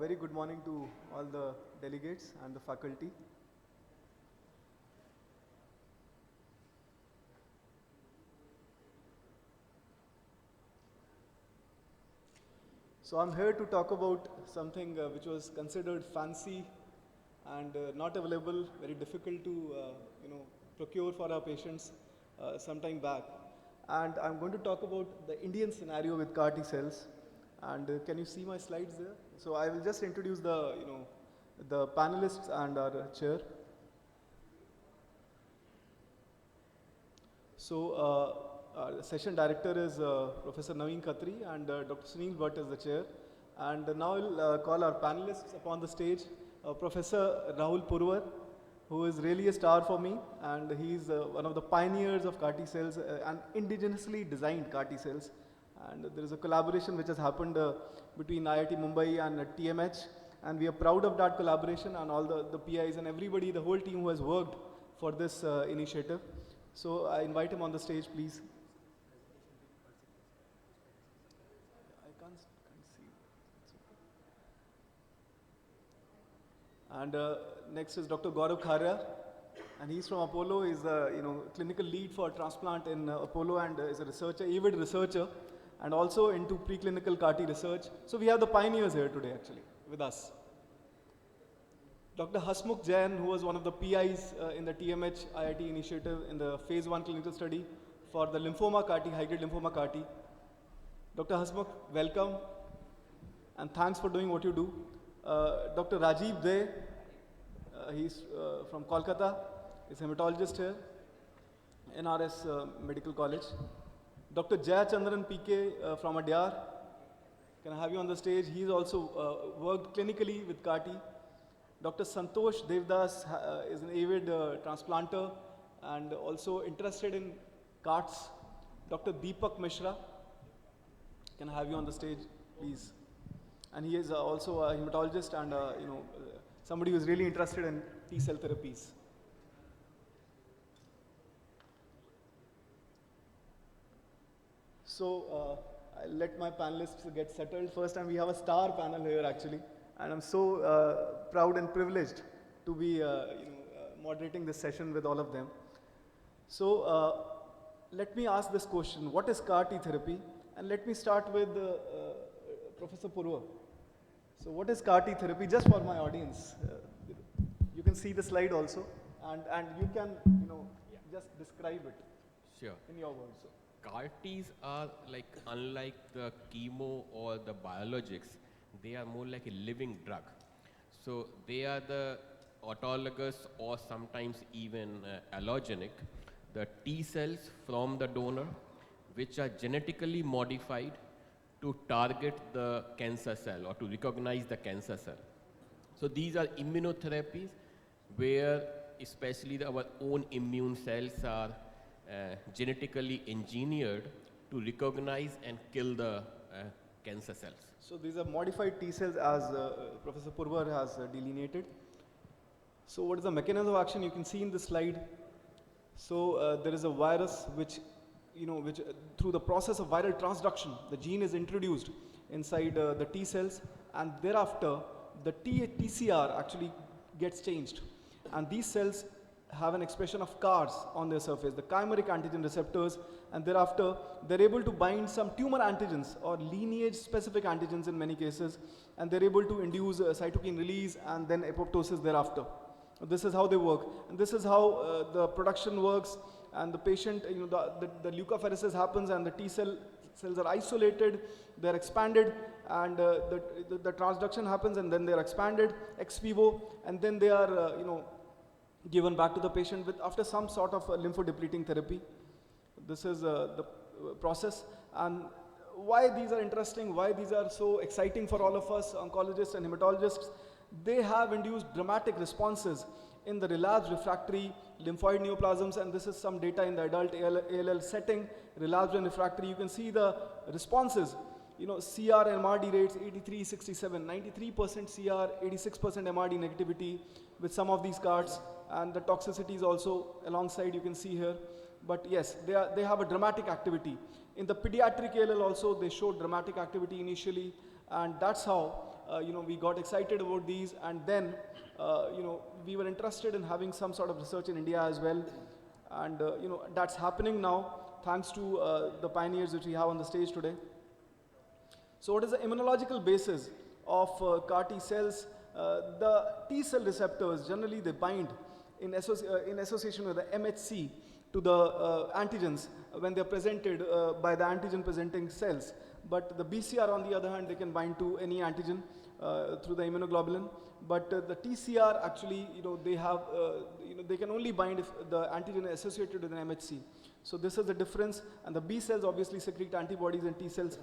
very good morning to all the delegates and the faculty. So I'm here to talk about something which was considered fancy and not available, very difficult to procure for our patients some time back. And I'm going to talk about the Indian scenario with CAR T cells. And can you see my slides there? So I will just introduce the panelists and our chair. So our session director is Professor Naveen Khatri and Dr. Sunil Bhatt is the chair. And now I'll call our panelists upon the stage. Professor Rahul Purwar, who is really a star for me, and he's one of the pioneers of CAR T cells and indigenously designed CAR T cells. And there is a collaboration which has happened between IIT Mumbai and TMH, and we are proud of that collaboration and all the PIs and everybody, the whole team who has worked for this initiative. So I invite him on the stage, please. I can't see. And next is Dr. Gaurav Kharya, and he's from Apollo. He's the clinical lead for transplant in Apollo and is a researcher, avid researcher, and also into preclinical CAR T research. So we have the pioneers here today actually with us. Dr. Hasmukh Jain, who was one of the PIs in the TMH IIT initiative in the phase 1 clinical study for the lymphoma CAR T, high-grade lymphoma CAR T. Dr. Hasmukh, welcome and thanks for doing what you do. Dr. Rajiv De, he's from Kolkata, he's a hematologist here, NRS Medical College. Dr. Jaya Chandran PK from Adyar, can I have you on the stage? He's also worked clinically with CAR T. Dr. Santosh Devdas is an avid transplanter and also interested in CARTs. Dr. Deepak Mishra, can I have you on the stage, please? And he is also a hematologist and somebody who is really interested in T-cell therapies. So I'll let my panelists get settled. First time we have a star panel here actually. And I'm so proud and privileged to be moderating this session with all of them. So let me ask this question, what is CAR T therapy? And let me start with Professor Purwar. So what is CAR T therapy? Just for my audience. You can see the slide also, and you can just describe it in your words. So. CAR Ts are unlike the chemo or the biologics, they are more like a living drug. So they are the autologous or sometimes even allogenic, the T cells from the donor, which are genetically modified to target the cancer cell or to recognize the cancer cell. So these are immunotherapies where especially our own immune cells are genetically engineered to recognize and kill the cancer cells. So these are modified T cells as Professor Purwar has delineated. So what is the mechanism of action? You can see in the slide. So there is a virus which through the process of viral transduction, the gene is introduced inside the T cells, and thereafter the TCR actually gets changed. And these cells have an expression of CARs on their surface, the chimeric antigen receptors, and thereafter they're able to bind some tumor antigens or lineage specific antigens in many cases, and they're able to induce cytokine release and then apoptosis thereafter. This is how they work, and this is how the production works, and the patient, the leukapheresis happens and the T cells are isolated, they're expanded, and the transduction happens and then they're expanded ex vivo, and then they are given back to the patient after some sort of lymphodepleting therapy. This is the process, and why these are interesting, why these are so exciting for all of us oncologists and hematologists. They have induced dramatic responses in the relapsed refractory lymphoid neoplasms, and this is some data in the adult ALL setting, relapsed and refractory. You can see the responses, CR and MRD rates 83, 67, 93% CR, 86% MRD negativity with some of these cards, and the toxicities also alongside you can see here. But yes, they have a dramatic activity. In the pediatric ALL also, they showed dramatic activity initially, and that's how we got excited about these, and then, we were interested in having some sort of research in India as well. And, that's happening now, thanks to the pioneers which we have on the stage today. So what is the immunological basis of CAR T cells? The T cell receptors, generally they bind in association with the MHC to the antigens when they're presented by the antigen presenting cells. But the BCR, on the other hand, they can bind to any antigen through the immunoglobulin. But the TCR actually, they have, they can only bind if the antigen is associated with an MHC. So this is the difference, and the B cells obviously secrete antibodies, and T cells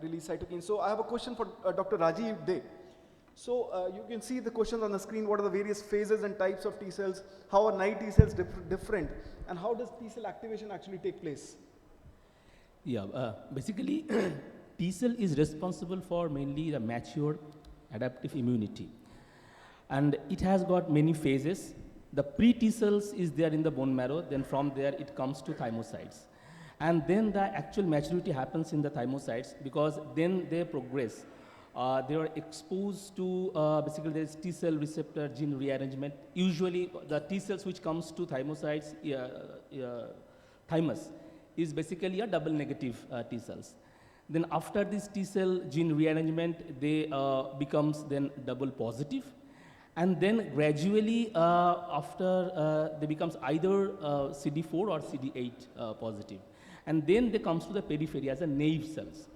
release cytokines. So I have a question for Dr. Rajiv Dey. So you can see the questions on the screen. What are the various phases and types of T cells? How are naive T cells different? And how does T cell activation actually take place? Yeah, basically T cell is responsible for mainly the mature adaptive immunity. And it has got many phases. The pre-T cells is there in the bone marrow, then from there it comes to thymocytes. And then the actual maturity happens in the thymocytes, because then they progress. They are exposed to, basically there's T cell receptor gene rearrangement. Usually the T cells which comes to thymocytes, thymus, is basically a double negative T cells. Then after this T cell gene rearrangement, they becomes then double positive. And then gradually after they becomes either CD4 or CD8 positive. And then they comes to the periphery as a naive cells.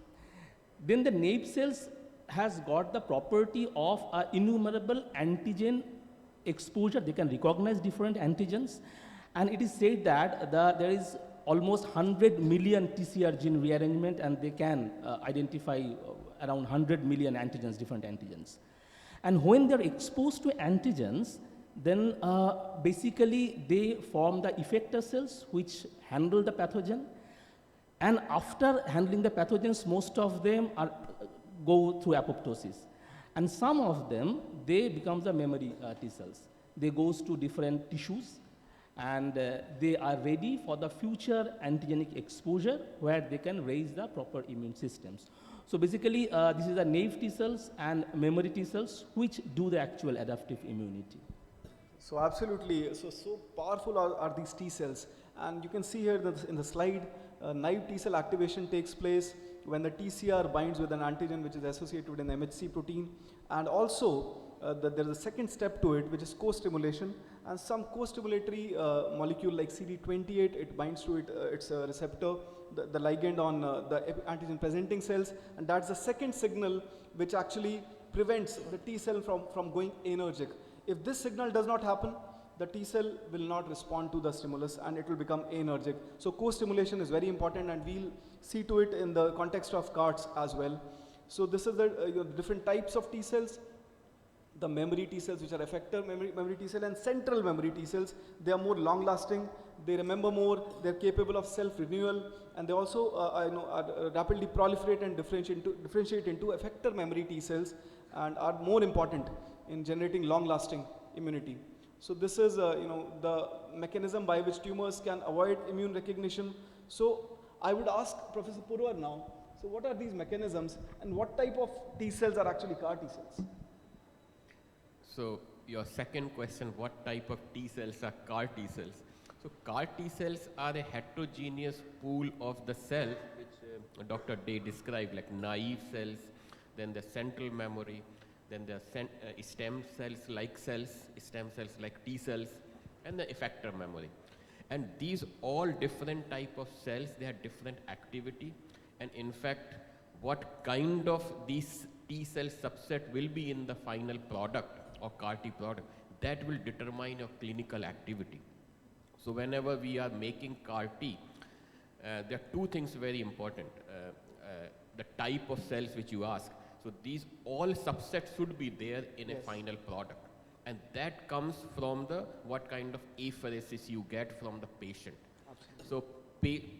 Then the naive cells has got the property of innumerable antigen exposure. They can recognize different antigens. And it is said that there is almost 100 million TCR gene rearrangement, and they can identify around 100 million antigens, different antigens. And when they're exposed to antigens, then basically they form the effector cells which handle the pathogen. And after handling the pathogens, most of them go through apoptosis. And some of them, they become the memory T cells. They goes to different tissues, and they are ready for the future antigenic exposure where they can raise the proper immune systems. So basically, this is the naive T cells and memory T cells which do the actual adaptive immunity. So absolutely, so powerful are these T cells. And you can see here that in the slide, naive T cell activation takes place when the TCR binds with an antigen which is associated with an MHC protein. And also, there is a second step to it, which is co-stimulation. And some co-stimulatory molecule like CD28, it binds to its receptor, the ligand on the antigen presenting cells. And that's the second signal which actually prevents the T cell from going anergic. If this signal does not happen, the T cell will not respond to the stimulus and it will become anergic. So co-stimulation is very important, and we'll see to it in the context of CARs as well. So this is the different types of T cells. The memory T cells, which are effector memory T cell, and central memory T cells. They are more long lasting, they remember more, they're capable of self-renewal, and they also are rapidly proliferate and differentiate into effector memory T cells, and are more important in generating long lasting immunity. So this is the mechanism by which tumors can avoid immune recognition. So I would ask Professor Purwar now, so what are these mechanisms, and what type of T cells are actually CAR T cells? So your second question, what type of T cells are CAR T cells? So CAR T cells are a heterogeneous pool of the cell, which Dr. Dey described, like naive cells, then the central memory, then the stem cells like T cells, and the effector memory. And these all different type of cells, they have different activity. And in fact, what kind of these T cell subset will be in the final product or CAR T product, that will determine your clinical activity. So whenever we are making CAR T, there are two things very important. The type of cells which you ask. So these all subsets should be there in a final product. And that comes from the what kind of apheresis you get from the patient. Absolutely. So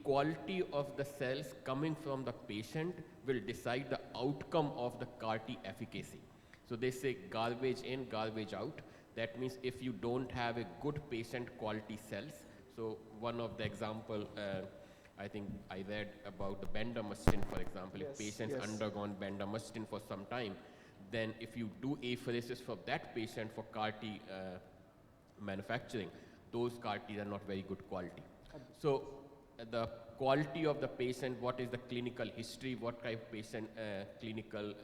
quality of the cells coming from the patient will decide the outcome of the CAR T efficacy. So they say garbage in, garbage out. That means if you don't have a good patient quality cells, so one of the example, I think I read about the bendamustine, for example. If patients undergone bendamustine for some time, then if you do apheresis for that patient for CAR T manufacturing, those CAR Ts are not very good quality. So the quality of the patient, what is the clinical history, what kind of patient clinical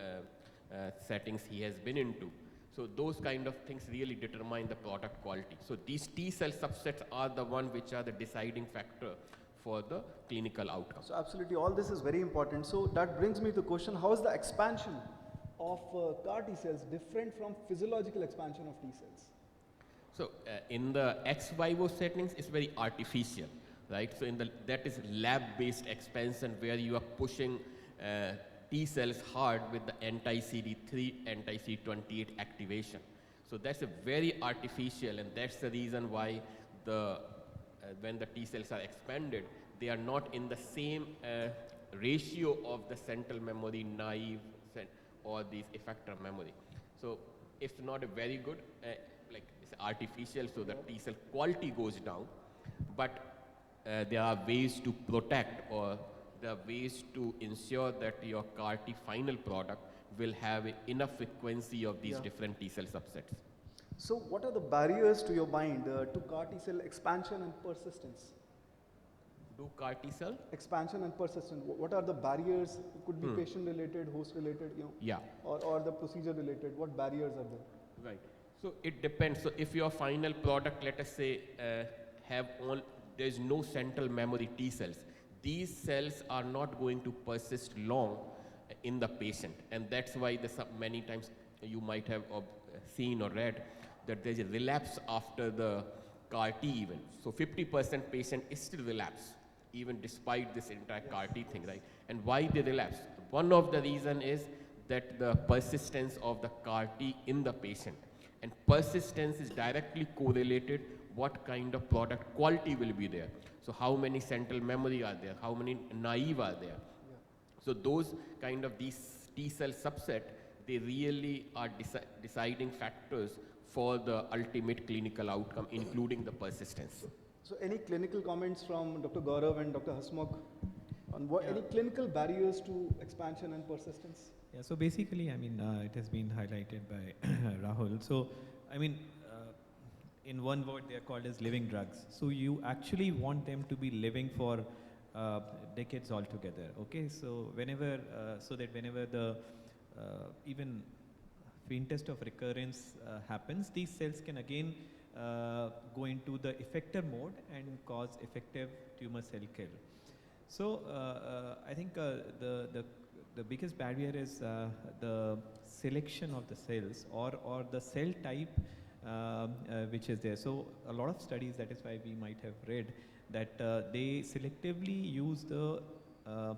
settings he has been into. So those kind of things really determine the product quality. So these T cell subsets are the one which are the deciding factor for the clinical outcome. So absolutely, all this is very important. So that brings me to the question, how is the expansion of CAR T cells different from physiological expansion of T cells? So in the ex vivo settings, it's very artificial, right? So that is lab-based expansion where you are pushing T cells hard with the anti-CD3, anti-CD28 activation. So that's a very artificial, and that's the reason why when the T cells are expanded, they are not in the same ratio of the central memory, naive, or these effector memory. So it's not a very good, like it's artificial, so the T cell quality goes down, but there are ways to protect, or there are ways to ensure that your CAR T final product will have enough frequency of these different T cell subsets. So what are the barriers to your mind to CAR T cell expansion and persistence? Do CAR T cell? Expansion and persistence. What are the barriers? It could be patient related, host related, or the procedure related. What barriers are there? Right. So it depends. So if your final product, let us say, there's no central memory T cells, these cells are not going to persist long in the patient, and that's why many times you might have seen or read that there's a relapse after the CAR T event. So 50% patient is still relapse, even despite this entire CAR T thing, right? And why they relapse? One of the reason is that the persistence of the CAR T in the patient. And persistence is directly correlated what kind of product quality will be there. So how many central memory are there? How many naive are there? So those kind of these T cell subset, they really are deciding factors for the ultimate clinical outcome, including the persistence. So any clinical comments from Dr. Gaurav and Dr. Hasmukh on any clinical barriers to expansion and persistence? Yeah, so basically, I mean, it has been highlighted by Rahul. So, I mean, in one word, they are called as living drugs. So you actually want them to be living for decades altogether. Okay, so whenever, so that whenever the even faintest of recurrence happens, these cells can again go into the effector mode and cause effective tumor cell kill. So I think the biggest barrier is the selection of the cells or the cell type which is there. So a lot of studies, that is why we might have read that they selectively use the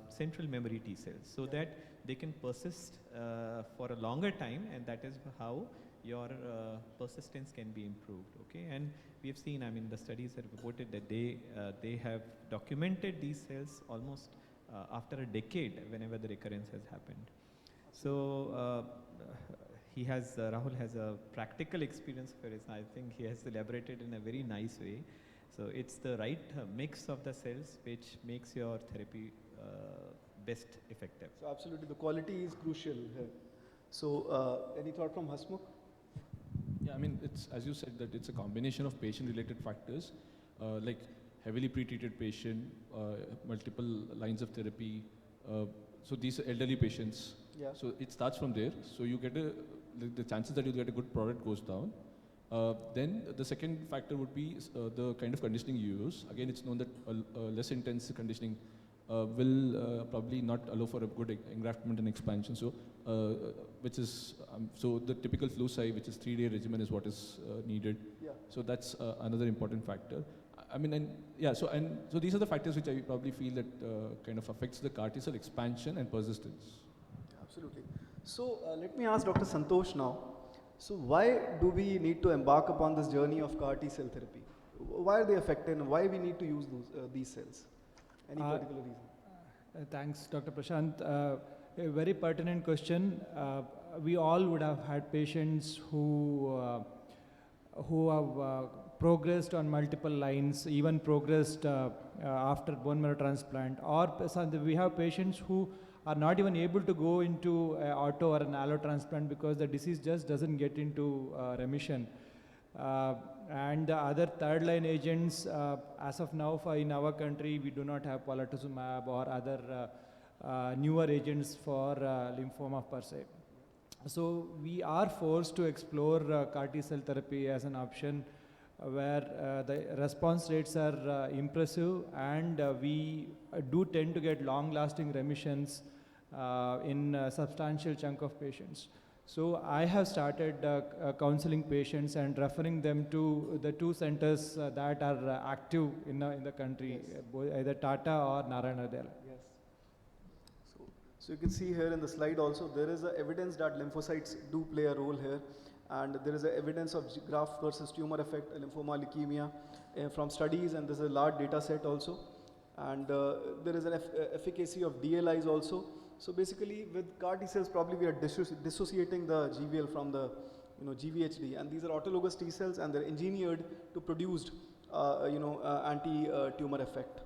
central memory T cells so that they can persist for a longer time, and that is how your persistence can be improved. Okay, and we have seen, I mean, the studies have reported that they have documented these cells almost after a decade whenever the recurrence has happened. So Rahul has a practical experience for it. I think he has elaborated in a very nice way. So it's the right mix of the cells which makes your therapy best effective. So absolutely, the quality is crucial here. So any thought from Hasmukh? Yeah, I mean, it's, as you said, that it's a combination of patient-related factors, like heavily pretreated patient, multiple lines of therapy. So these are elderly patients. Yeah. So it starts from there. So you get the chances that you get a good product goes down. Then the second factor would be the kind of conditioning you use. Again, it's known that less intense conditioning will probably not allow for a good engraftment and expansion. So, which is so the typical flu-cy, which is 3-day regimen, is what is needed. Yeah. So that's another important factor. I mean, and yeah. So these are the factors which I probably feel that kind of affects the CAR T cell expansion and persistence. Absolutely. So let me ask Dr. Santosh now. So why do we need to embark upon this journey of CAR T cell therapy? Why are they effective, and why we need to use these cells? Any particular reason? Thanks, Dr. Prashant. A very pertinent question. We all would have had patients who have progressed on multiple lines, even progressed after bone marrow transplant, or we have patients who are not even able to go into auto or an allo transplant because the disease just doesn't get into remission. And the other third line agents, as of now in our country, we do not have polatuzumab or other newer agents for lymphoma per se. So we are forced to explore CAR T cell therapy as an option where the response rates are impressive, and we do tend to get long lasting remissions in a substantial chunk of patients. So I have started counseling patients and referring them to the two centers that are active in the country, either Tata or Narayanadel. Yes. So you can see here in the slide also, there is evidence that lymphocytes do play a role here, and there is evidence of graft versus tumor effect, lymphoma, leukemia from studies, and there's a large data set also. And there is an efficacy of DLIs also. So basically with CAR T cells, probably we are dissociating the GVL from the GVHD, and these are autologous T cells, and they're engineered to produce anti-tumor effect.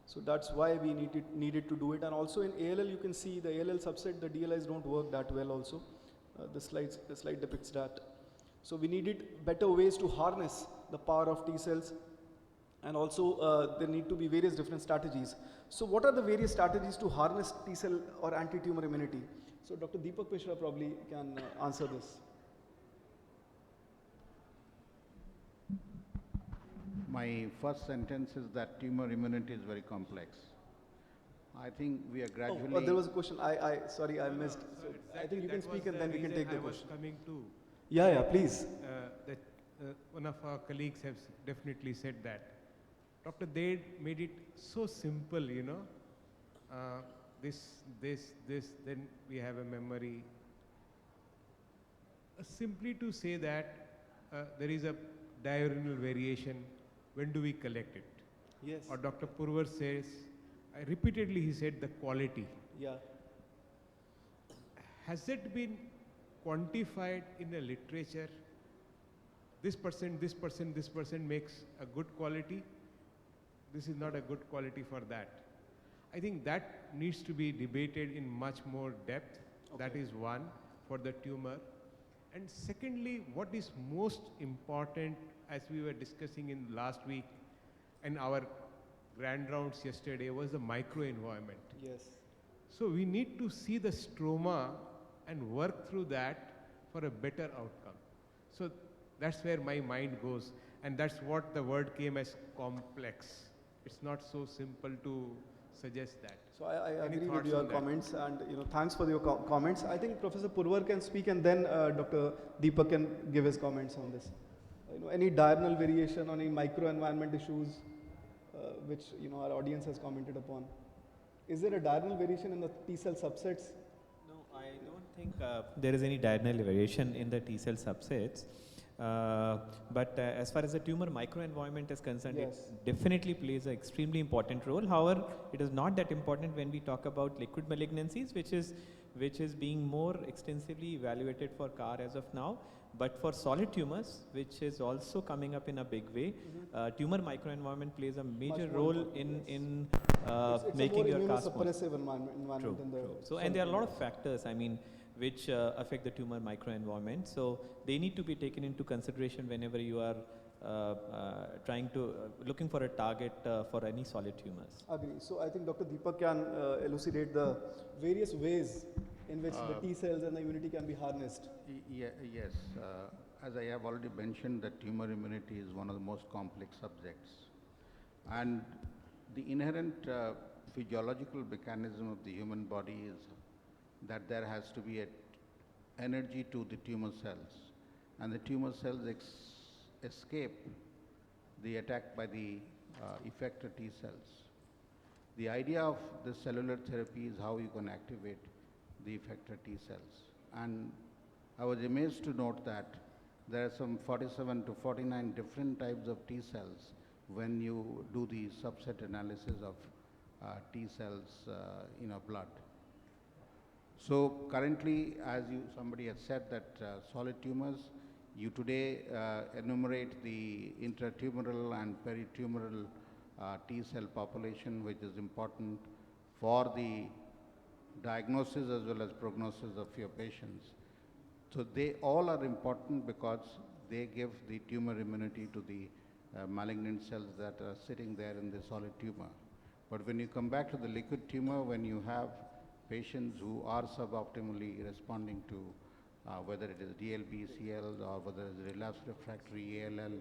So that's why we needed to do it. And also in ALL, you can see the ALL subset, the DLIs don't work that well also. The slide depicts that. So we needed better ways to harness the power of T cells, and also there need to be various different strategies. So what are the various strategies to harness T cell or anti-tumor immunity? So Dr. Deepak Mishra probably can answer this. My first sentence is that tumor immunity is very complex. I think we are gradually... Oh, there was a question. Sorry, I missed. So I think you can speak and then we can take the question. Coming to Yeah, please. that one of our colleagues has definitely said that. Doctor, they made it so simple, this, then we have a memory. Simply to say that there is a diurnal variation, when do we collect it? Yes. Or Dr. Purvar says, repeatedly he said the quality. Yeah. Has it been quantified in the literature? This percent makes a good quality. This is not a good quality for that. I think that needs to be debated in much more depth. Okay. That is one, for the tumor. And secondly, what is most important, as we were discussing in last week and our grand rounds yesterday, was the microenvironment. Yes. So we need to see the stroma and work through that for a better outcome. So that's where my mind goes, and that's what the word came as complex. It's not so simple to suggest that. So I agree with your comments, and thanks for your comments. I think Professor Purvar can speak, and then Dr. Deepak can give his comments on this. Any diurnal variation, on any microenvironment issues, which our audience has commented upon. Is there a diurnal variation in the T cell subsets? No, I don't think there is any diurnal variation in the T cell subsets. But as far as the tumor microenvironment is concerned, yes, it definitely plays an extremely important role. However, it is not that important when we talk about liquid malignancies, which is being more extensively evaluated for CAR as of now. But for solid tumors, which is also coming up in a big way, tumor microenvironment plays a major role in it's making your CAR suppressive environment true, in the true. So, and there are a lot of factors, which affect the tumor microenvironment. So they need to be taken into consideration whenever you are looking for a target for any solid tumors. Agree. So I think Dr. Deepak can elucidate the various ways in which the T cells and the immunity can be harnessed. Yes. As I have already mentioned, that tumor immunity is one of the most complex subjects. And the inherent physiological mechanism of the human body is that there has to be energy to the tumor cells. And the tumor cells escape the attack by the effector T cells. The idea of the cellular therapy is how you can activate the effector T cells. And I was amazed to note that there are some 47 to 49 different types of T cells when you do the subset analysis of T cells in a blood. So currently, as somebody has said, that solid tumors, you today enumerate the intratumoral and peritumoral T cell population, which is important for the diagnosis as well as prognosis of your patients. So they all are important because they give the tumor immunity to the malignant cells that are sitting there in the solid tumor. But when you come back to the liquid tumor, when you have patients who are suboptimally responding to whether it is DLBCL or whether it is relapsed refractory ALL,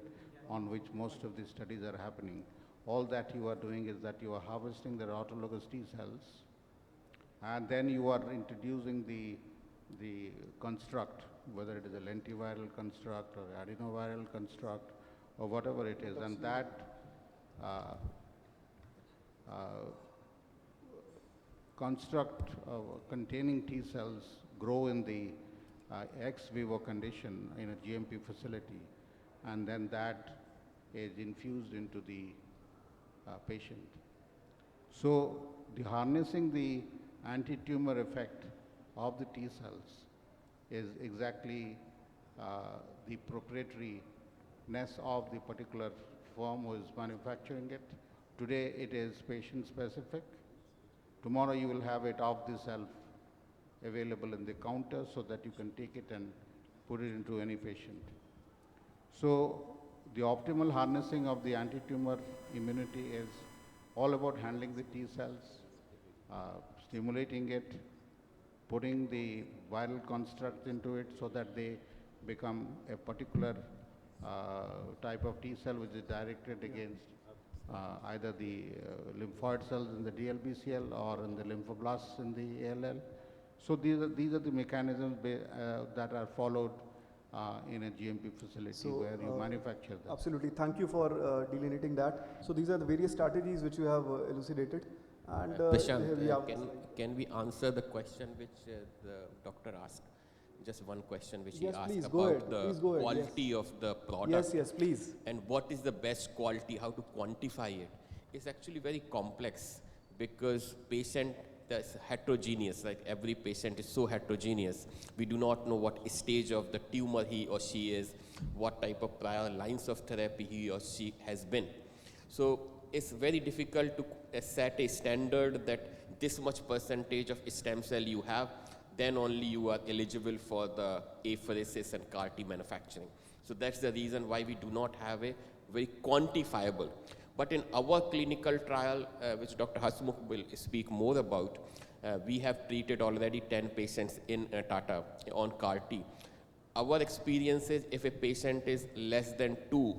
on which most of these studies are happening, all that you are doing is that you are harvesting their autologous T cells, and then you are introducing the construct, whether it is a lentiviral construct or adenoviral construct or whatever it is, and that construct containing T cells grow in the ex vivo condition in a GMP facility, and then that is infused into the patient. So the harnessing the anti-tumor effect of the T cells is exactly the proprietariness of the particular firm who is manufacturing it. Today it is patient specific. Tomorrow you will have it off the shelf available in the counter so that you can take it and put it into any patient. So the optimal harnessing of the anti-tumor immunity is all about handling the T cells, stimulating it, putting the viral construct into it so that they become a particular type of T cell which is directed against either the lymphoid cells in the DLBCL or in the lymphoblasts in the ALL. So these are the mechanisms that are followed in a GMP facility where you manufacture them. Absolutely. Thank you for delineating that. So these are the various strategies which you have elucidated. And Prashant, we have can we answer the question which the doctor asked? Just one question which Yes, he asked please, go about ahead. the Please go ahead, quality yes. of the product. Yes, yes, please. And what is the best quality, how to quantify it. It's actually very complex because patient is heterogeneous, like every patient is so heterogeneous. We do not know what stage of the tumor he or she is, what type of prior lines of therapy he or she has been. So it's very difficult to set a standard that this much percentage of stem cell you have, then only you are eligible for the apheresis and CAR T manufacturing. So that's the reason why we do not have a very quantifiable. But in our clinical trial, which Dr. Hasmukh will speak more about, we have treated already 10 patients in Tata on CAR T. Our experience is if a patient is less than two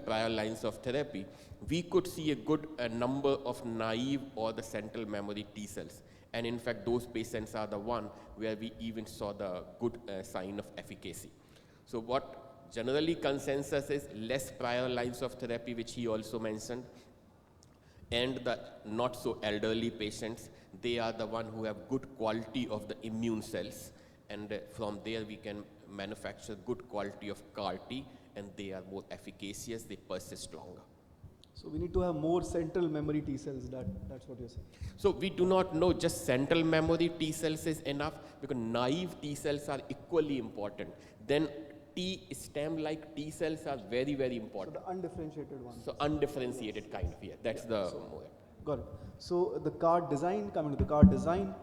prior lines of therapy, we could see a good number of naive or the central memory T cells. And in fact, those patients are the one where we even saw the good sign of efficacy. So what generally consensus is less prior lines of therapy, which he also mentioned, and the not so elderly patients, they are the one who have good quality of the immune cells. And from there we can manufacture good quality of CAR T, and they are more efficacious, they persist longer. So we need to have more central memory T cells, that's what you're saying. So we do not know just central memory T cells is enough, because naive T cells are equally important. Then stem-like T cells are very, very important. So the undifferentiated ones. So undifferentiated kind of, yeah, that's the more. Got it. So the CAR design, coming to the CAR design,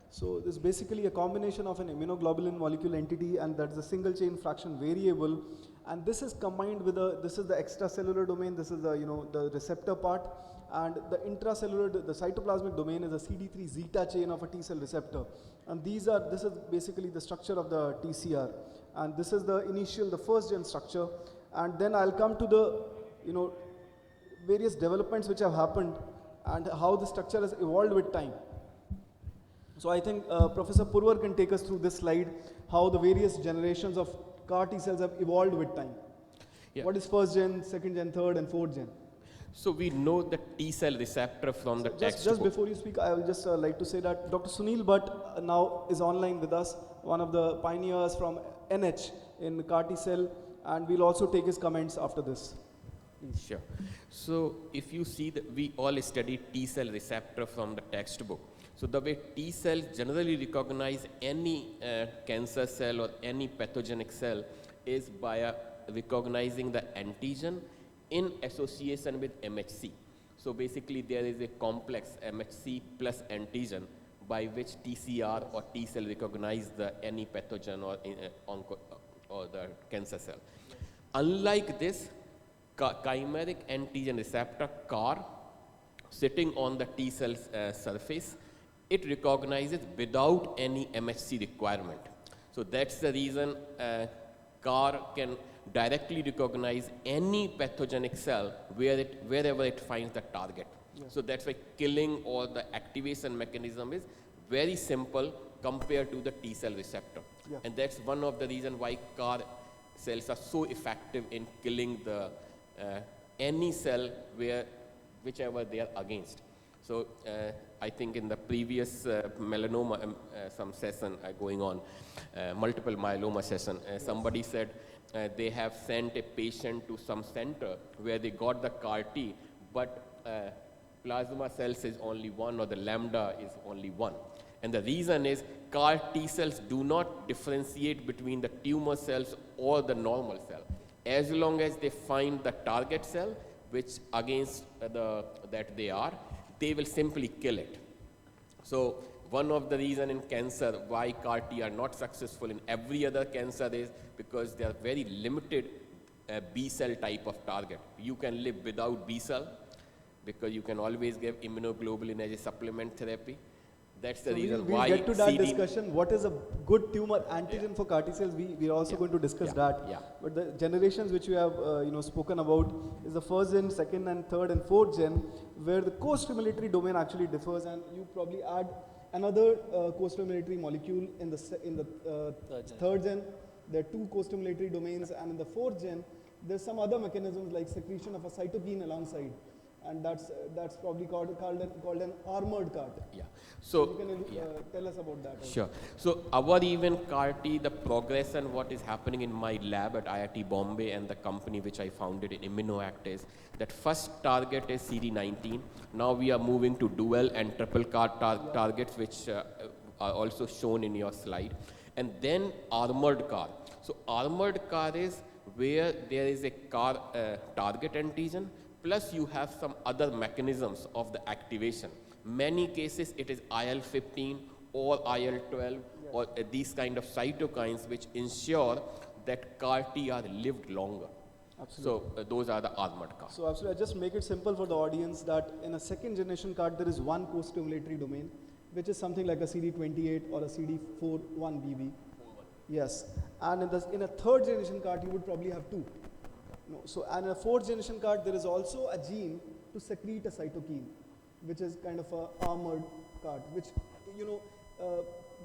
so this is basically a combination of an immunoglobulin molecule entity, and that's a single chain fraction variable, and this is combined with this is the extracellular domain, this is the the receptor part, and the intracellular, the cytoplasmic domain is a CD3 zeta chain of a T cell receptor, and this is basically the structure of the TCR, and this is the first gen structure, and then I'll come to the various developments which have happened and how the structure has evolved with time. So I think Professor Purwar can take us through this slide, how the various generations of CAR T cells have evolved with time. Yeah. What is first gen, second gen, third and fourth gen? So we know the T cell receptor from the textbook. Just before you speak, I will just like to say that Dr. Sunil Bhatt now is online with us, one of the pioneers from NH in CAR T cell, and we'll also take his comments after this. Sure. So if you see that we all study T cell receptor from the textbook. So the way T cells generally recognize any cancer cell or any pathogenic cell is by recognizing the antigen in association with MHC. So basically there is a complex MHC plus antigen by which TCR or T cell recognize any pathogen or the cancer cell. Unlike this, chimeric antigen receptor CAR sitting on the T cell's surface, it recognizes without any MHC requirement. So that's the reason CAR can directly recognize any pathogenic cell wherever it finds the target. Yeah. So that's why killing or the activation mechanism is very simple compared to the T cell receptor. Yeah. And that's one of the reasons why CAR cells are so effective in killing the any cell whichever they are against. So I think in the previous melanoma some session going on, multiple myeloma session, somebody said they have sent a patient to some center where they got the CAR T, but plasma cells is only one or the lambda is only one. And the reason is CAR T cells do not differentiate between the tumor cells or the normal cell. As long as they find the target cell, which against that they will simply kill it. So one of the reason in cancer why CAR T are not successful in every other cancer is because they are very limited B cell type of target. You can live without B cell because you can always give immunoglobulin as a supplement therapy. That's the reason why. We'll get to that discussion. What is a good tumor antigen for CAR T cells? We are also going to discuss that. Yeah. But the generations which we have spoken about is the first gen, second and third and fourth gen, where the co-stimulatory domain actually differs, and you probably add another co-stimulatory molecule in the third gen. There are two co-stimulatory domains, and in the fourth gen, there's some other mechanisms like secretion of a cytokine alongside. And that's probably called an armored CAR T. Yeah. So you can tell us about that. Sure. So our even CAR T, the progression, what is happening in my lab at IIT Bombay and the company which I founded in Immunoact is that first target is CD19. Now we are moving to dual and triple CAR targets, which are also shown in your slide, and then armored CAR. So armored CAR is where there is a CAR target antigen, plus you have some other mechanisms of the activation. Many cases it is IL-15 or IL-12 or these kind of cytokines which ensure that CAR T are lived longer. Absolutely. So those are the armored CAR. So absolutely, I just make it simple for the audience that in a second generation CAR there is one co-stimulatory domain, which is something like a CD28 or a CD41BB. Yes, and in a third generation CAR you would probably have two. No. So, and in a fourth generation CAR, there is also a gene to secrete a cytokine, which is kind of a armored CAR, which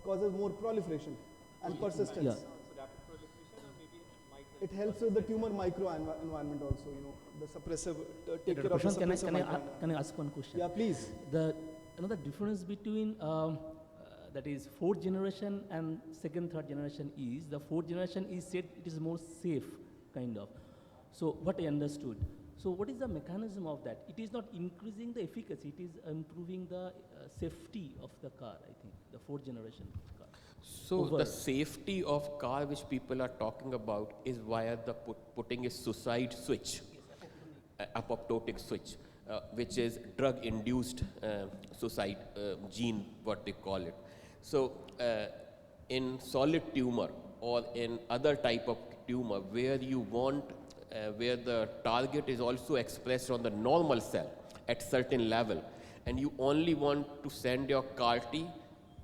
causes more proliferation and persistence. Yeah. So rapid proliferation, or maybe it helps with the tumor microenvironment also. The suppressive take care of the suppressive can I ask one question? Yeah, please. The difference between that is fourth generation and second, third generation is the fourth generation is said it is more safe, kind of. So what I understood. So what is the mechanism of that? It is not increasing the efficacy, it is improving the safety of the CAR, I think, the fourth generation CAR. So the safety of CAR which people are talking about is via the putting a suicide switch, apoptotic switch, which is drug-induced suicide gene, what they call it. So in solid tumor or in other type of tumor where you want where the target is also expressed on the normal cell at certain level, and you only want to send your CAR T,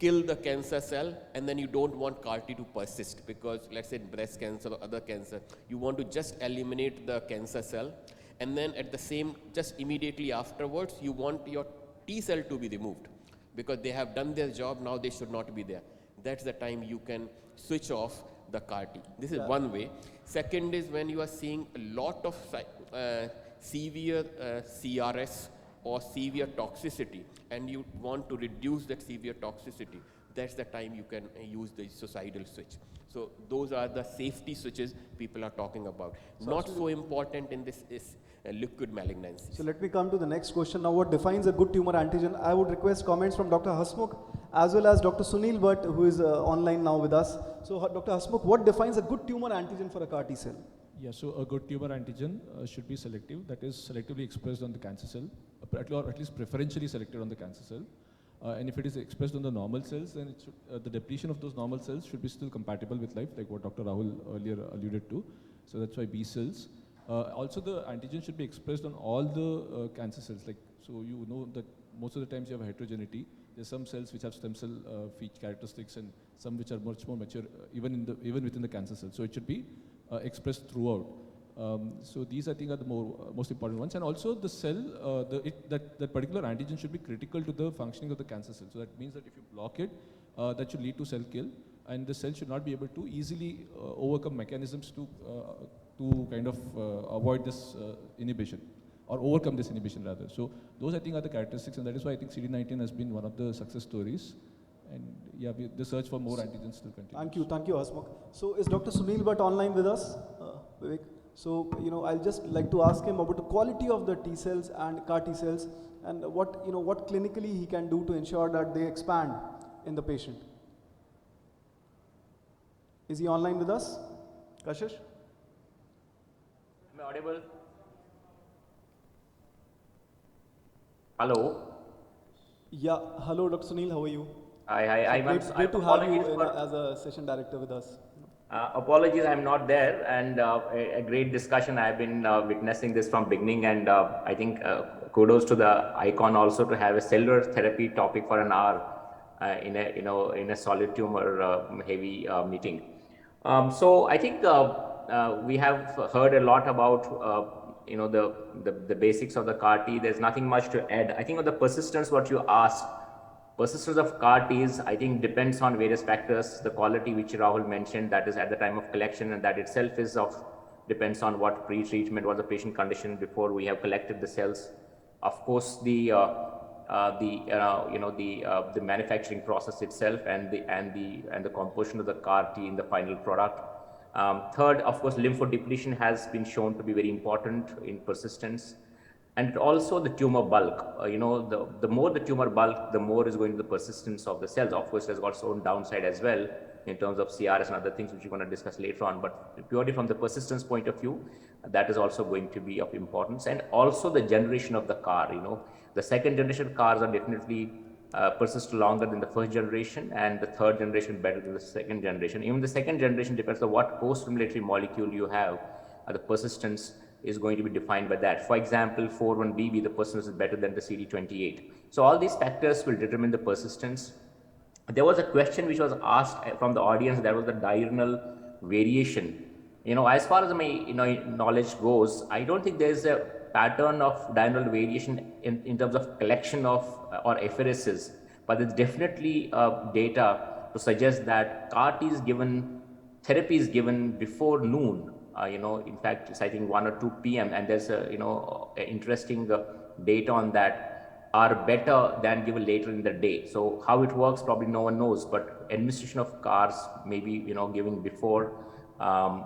kill the cancer cell, and then you don't want CAR T to persist because let's say in breast cancer or other cancer, you want to just eliminate the cancer cell, and then at the same, just immediately afterwards, you want your T cell to be removed because they have done their job, now they should not be there. That's the time you can switch off the CAR T. This is one way. Second is when you are seeing a lot of severe CRS or severe toxicity and you want to reduce that severe toxicity, that's the time you can use the suicidal switch. So those are the safety switches people are talking about. So not so important in this is liquid malignancy. So let me come to the next question. Now what defines a good tumor antigen? I would request comments from Dr. Hasmukh as well as Dr. Sunil Bhatt, who is online now with us. So Dr. Hasmukh, what defines a good tumor antigen for a CAR T cell? Yeah, so a good tumor antigen should be selective, that is selectively expressed on the cancer cell, or at least preferentially selected on the cancer cell. And if it is expressed on the normal cells, then it should, the depletion of those normal cells should be still compatible with life, like what Dr. Rahul earlier alluded to. So that's why B cells. Also, the antigen should be expressed on all the cancer cells. Like, so you know that most of the times you have a heterogeneity. There's some cells which have stem cell feature characteristics, and some which are much more mature, even within the cancer cells. So it should be expressed throughout. So these, I think, are the most important ones. And also the cell, that particular antigen should be critical to the functioning of the cancer cell. So that means that if you block it, that should lead to cell kill, and the cell should not be able to easily overcome mechanisms to kind of avoid this inhibition, or overcome this inhibition rather. So those, I think, are the characteristics, and that is why I think CD19 has been one of the success stories. And yeah, the search for more antigens still continues. Thank you, Hasmukh. So is Dr. Sunil Bhatt online with us, Vivek? So, I'll just like to ask him about the quality of the T cells and CAR T cells, and what clinically he can do to ensure that they expand in the patient. Is he online with us? Kashish? Am I audible? Hello? Yeah, hello Dr. Sunil, how are you? Hi. Great to have you as a session director with us. Apologies, I'm not there, and a great discussion. I've been witnessing this from beginning, and I think kudos to the icon also to have a cellular therapy topic for an hour in a solid tumor heavy meeting. So I think we have heard a lot about the basics of the CAR T. There's nothing much to add. I think on the persistence, what you asked. Persistence of CAR Ts, I think, depends on various factors. The quality which Rahul mentioned, that is at the time of collection, and that itself depends on what pre-treatment was the patient condition before we have collected the cells. Of course, the manufacturing process itself and the composition of the CAR T in the final product. Third, of course, lymphodepletion has been shown to be very important in persistence. And also the tumor bulk, the more the tumor bulk, the more is going to the persistence of the cells. Of course, it has got its own downside as well in terms of CRS and other things which we're going to discuss later on. But purely from the persistence point of view, that is also going to be of importance. And also the generation of the CAR, the second generation CARs are definitely persist longer than the first generation, and the third generation better than the second generation. Even the second generation depends on what co-stimulatory molecule you have, the persistence is going to be defined by that. For example, 4-1BB, the persistence is better than the CD28. So all these factors will determine the persistence. There was a question which was asked from the audience, that was the diurnal variation. As far as my knowledge goes, I don't think there is a pattern of diurnal variation in terms of collection of or apheresis, but there's definitely data to suggest that CAR T therapy is given before noon. In fact, it's I think 1 or 2 p.m. and there's interesting data on that are better than given later in the day. So how it works, probably no one knows, but administration of CARs, maybe giving before,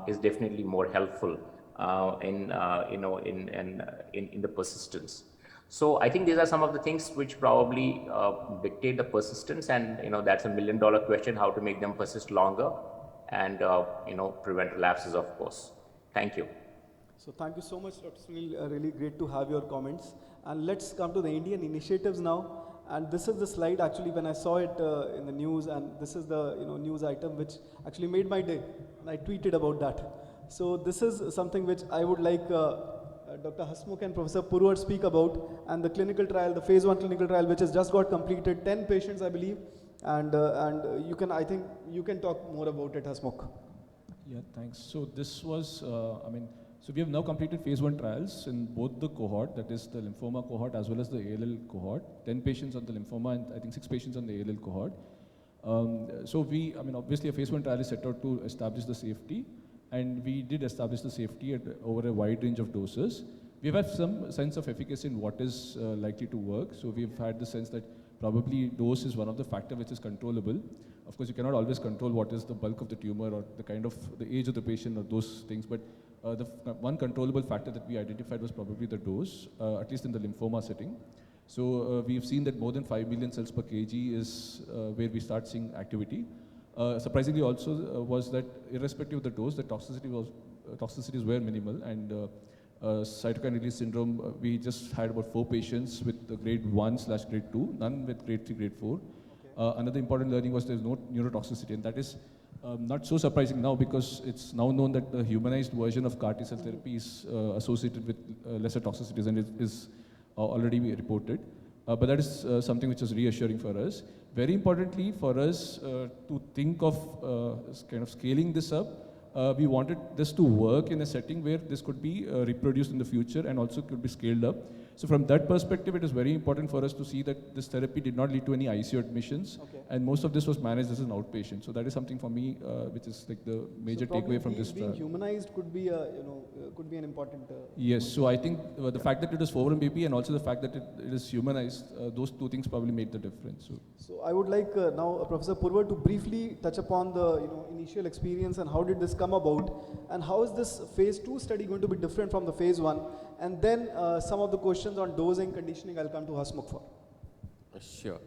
is definitely more helpful in the persistence. So I think these are some of the things which probably dictate the persistence, and that's a $1 million question: how to make them persist longer and prevent relapses, of course. Thank you. So thank you so much, Dr. Sunil. Really great to have your comments. And let's come to the Indian initiatives now. And this is the slide actually when I saw it in the news, and this is the news item which actually made my day. And I tweeted about that. So this is something which I would like Dr. Hasmukh and Professor Purwar speak about, and the clinical trial, the phase 1 clinical trial, which has just got completed, 10 patients, I believe. And I think you can talk more about it, Hasmukh. Yeah, thanks. So this was, so we have now completed phase 1 trials in both the cohort, that is the lymphoma cohort as well as the ALL cohort. 10 patients on the lymphoma and I think 6 patients on the ALL cohort. So obviously a phase 1 trial is set out to establish the safety, and we did establish the safety over a wide range of doses. We've had some sense of efficacy in what is likely to work. So we've had the sense that probably dose is one of the factors which is controllable. Of course, you cannot always control what is the bulk of the tumor or the age of the patient or those things, but the one controllable factor that we identified was probably the dose, at least in the lymphoma setting. So we've seen that more than 5 million cells per kg is where we start seeing activity. Surprisingly also was that irrespective of the dose, the toxicities were minimal, and cytokine release syndrome, we just had about 4 patients with the grade 1/grade 2, none with grade 3, grade 4. Another important learning was there's no neurotoxicity, and that is not so surprising now because it's now known that the humanized version of CAR T-cell therapy is associated with lesser toxicities, and it is already reported. But that is something which is reassuring for us. Very importantly for us to think of kind of scaling this up, we wanted this to work in a setting where this could be reproduced in the future and also could be scaled up. So from that perspective, it is very important for us to see that this therapy did not lead to any ICU admissions, and most of this was managed as an outpatient. So that is something for me, which is like the major takeaway from this being trial. humanized could be a, could be an important. Yes, so I think the fact that it is foreign baby and also the fact that it is humanized, those two things probably made the difference. So I would like now Professor Purvar to briefly touch upon the initial experience and how did this come about, and how is this phase 2 study going to be different from the phase 1, and then some of the questions on dosing, conditioning, I'll come to Hasmukh for. Sure.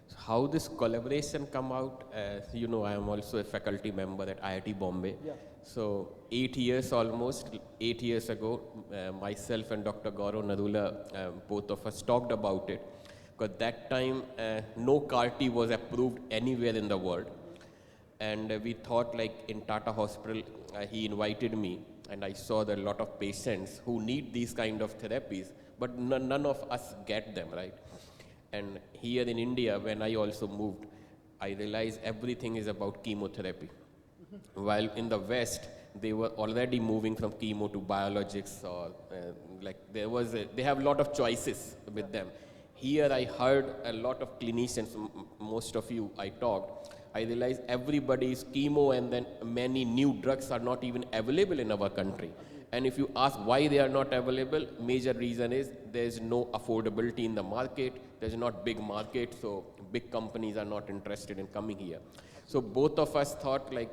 So how this collaboration come out, as you know, I am also a faculty member at IIT Bombay. Yeah. So 8 years ago, myself and Dr. Gaurav Narula, both of us talked about it. Because that time, no CAR T was approved anywhere in the world. And we thought like in Tata Hospital, he invited me, and I saw that a lot of patients who need these kind of therapies, but none of us get them, right? And here in India, when I also moved, I realized everything is about chemotherapy. While in the West, they were already moving from chemo to biologics, or they have a lot of choices with them. Here I heard a lot of clinicians, most of you I talked, I realized everybody is chemo, and then many new drugs are not even available in our country. And if you ask why they are not available, major reason is there is no affordability in the market, there's not big market, so big companies are not interested in coming here. So both of us thought like,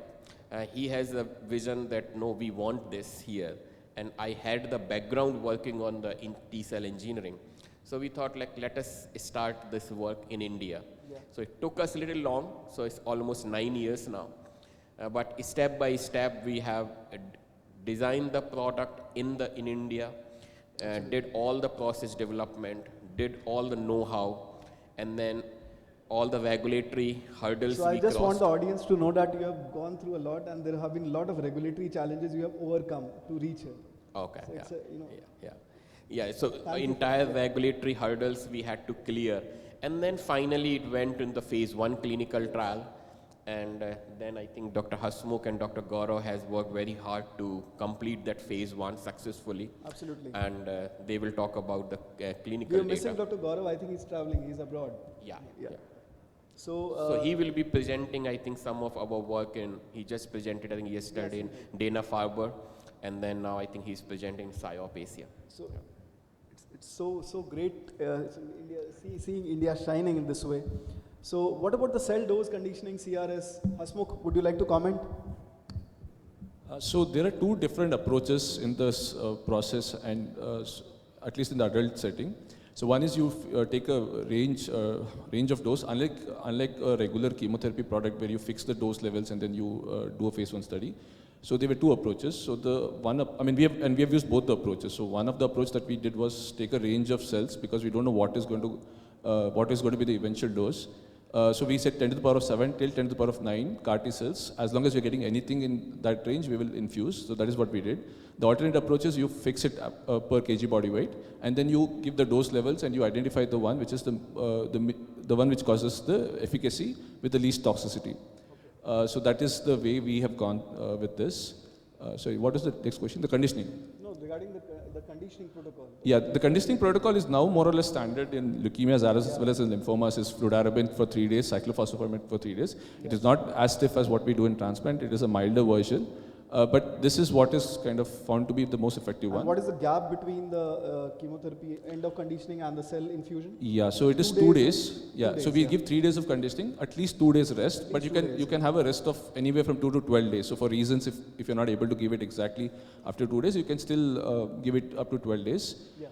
he has a vision that no, we want this here. And I had the background working on the T-cell engineering. So we thought like, let us start this work in India. Yeah. So it took us a little long, so it's almost 9 years now. But step by step, we have designed the product in India, did all the process development, did all the know-how, and then all the regulatory hurdles so I just want the audience to know that you have gone through a lot, and there have been a lot of regulatory challenges you have overcome to reach here. Okay. So yeah. So entire regulatory hurdles we had to clear, and then finally it went in the phase 1 clinical trial, and then I think Dr. Hasmukh and Dr. Gaurav has worked very hard to complete that phase 1 successfully. Absolutely. And they will talk about the clinical data. We are data. missing Dr. Gaurav. I think he's traveling. He's abroad. Yeah. So he will be presenting, I think, some of our work he just presented, I think, yesterday in Dana-Farber, and then now I think he's presenting PSYOP Asia. So it's so great seeing India shining in this way. So what about the cell dose conditioning CRS? Hasmukh, would you like to comment? So there are two different approaches in this process, and at least in the adult setting. So one is you take a range of dose, unlike a regular chemotherapy product where you fix the dose levels and then you do a phase 1 study. So there were two approaches. So we have used both the approaches. So one of the approach that we did was take a range of cells, because we don't know what is going to be the eventual dose. So we said 10 to the power of 7 till 10 to the power of 9 CAR T cells. As long as you're getting anything in that range, we will infuse. So that is what we did. The alternate approach is you fix it per kg body weight, and then you give the dose levels and you identify the one which is the one which causes the efficacy with the least toxicity. So that is the way we have gone with this. Sorry, what is the next question? The conditioning. No, regarding the conditioning protocol. Yeah, the conditioning protocol is now more or less standard in leukemias as well as in lymphomas. Is fludarabine for 3 days, cyclophosphamide for 3 days. It is not as stiff as what we do in transplant. It is a milder version. But this is what is kind of found to be the most effective one. What is the gap between the chemotherapy end of conditioning and the cell infusion? Yeah, so it is 2 days. Yeah, so we give 3 days of conditioning, at least 2 days rest. But you can have a rest of anywhere from 2 to 12 days. So for reasons if you're not able to give it exactly after 2 days, you can still give it up to 12 days. Yeah.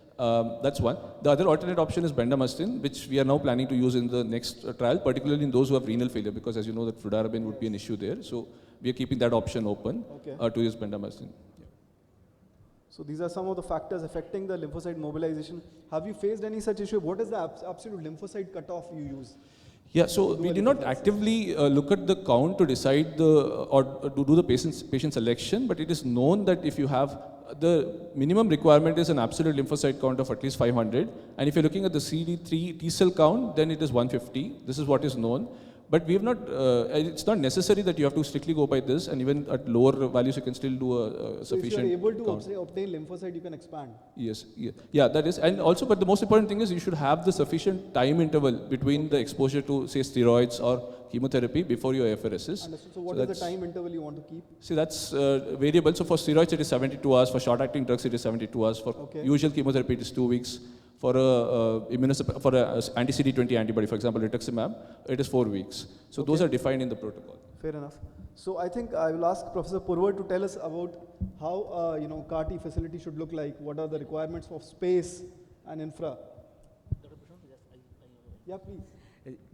That's one. The other alternate option is bendamustine, which we are now planning to use in the next trial, particularly in those who have renal failure, because as you know that fludarabine would be an issue there. So we are keeping that option open to use bendamustine. So these are some of the factors affecting the lymphocyte mobilization. Have you faced any such issue? What is the absolute lymphocyte cutoff you use? Yeah, so we do not actively look at the count to decide or to do the patient selection, but it is known that if you have the minimum requirement is an absolute lymphocyte count of at least 500, and if you're looking at the CD3 T cell count, then it is 150. This is what is known. But we have not, it's not necessary that you have to strictly go by this, and even at lower values you can still do a sufficient. So if you are able to count. obtain lymphocyte, you can expand. Yes, yeah, that is, and also, but the most important thing is you should have the sufficient time interval between the exposure to, say, steroids or chemotherapy before your apheresis. Understood. So what is the time interval you want to keep? See, that's variable. So for steroids it is 72 hours, for short-acting drugs it is 72 hours, for usual chemotherapy it is 2 weeks. For anti-CD20 antibody, for example, rituximab, it is 4 weeks. So those are defined in the protocol. Fair enough. So I think I will ask Professor Purvar to tell us about how CAR-T facility should look like. What are the requirements of space and infra? Yeah, please.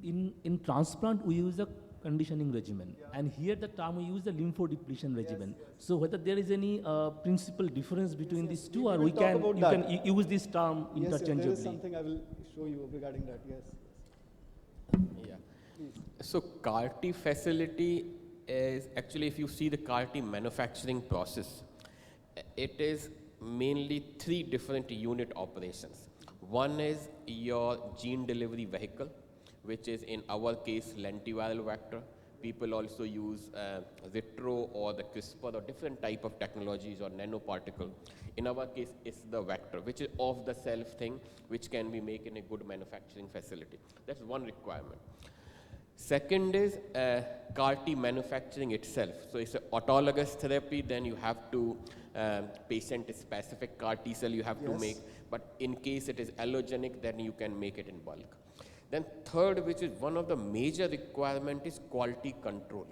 In transplant, we use a conditioning regimen, and here the term we use the lymphodepletion regimen. So whether there is any principal difference between these two, or you can use this term interchangeably. There is something I will show you regarding that. Yes. Yeah. So CAR-T facility is actually, if you see the CAR-T manufacturing process, it is mainly 3 different unit operations. One is your gene delivery vehicle, which is in our case lentiviral vector. People also use vitro or the CRISPR or different type of technologies or nanoparticle. In our case, it's the vector, which is off the shelf thing, which can be made in a good manufacturing facility. That's one requirement. Second is CAR-T manufacturing itself. So it's an autologous therapy, then you have to patient-specific CAR-T cell you have to make. But in case it is allogenic, then you can make it in bulk. Then third, which is one of the major requirement, is quality control.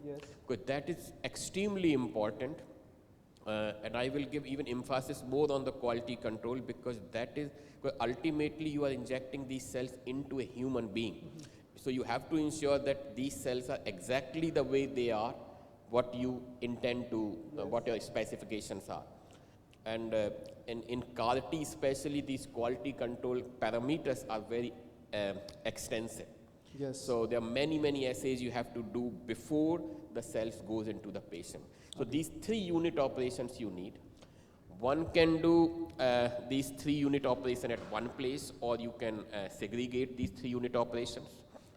Because that is extremely important. And I will give even emphasis more on the quality control, because that is, because ultimately you are injecting these cells into a human being. So you have to ensure that these cells are exactly the way they are, what you intend to, what your specifications are. And in CAR-T especially, these quality control parameters are very extensive. So there are many assays you have to do before the cells goes into the patient. So these 3 unit operations you need. One can do these 3 unit operations at one place, or you can segregate these 3 unit operations.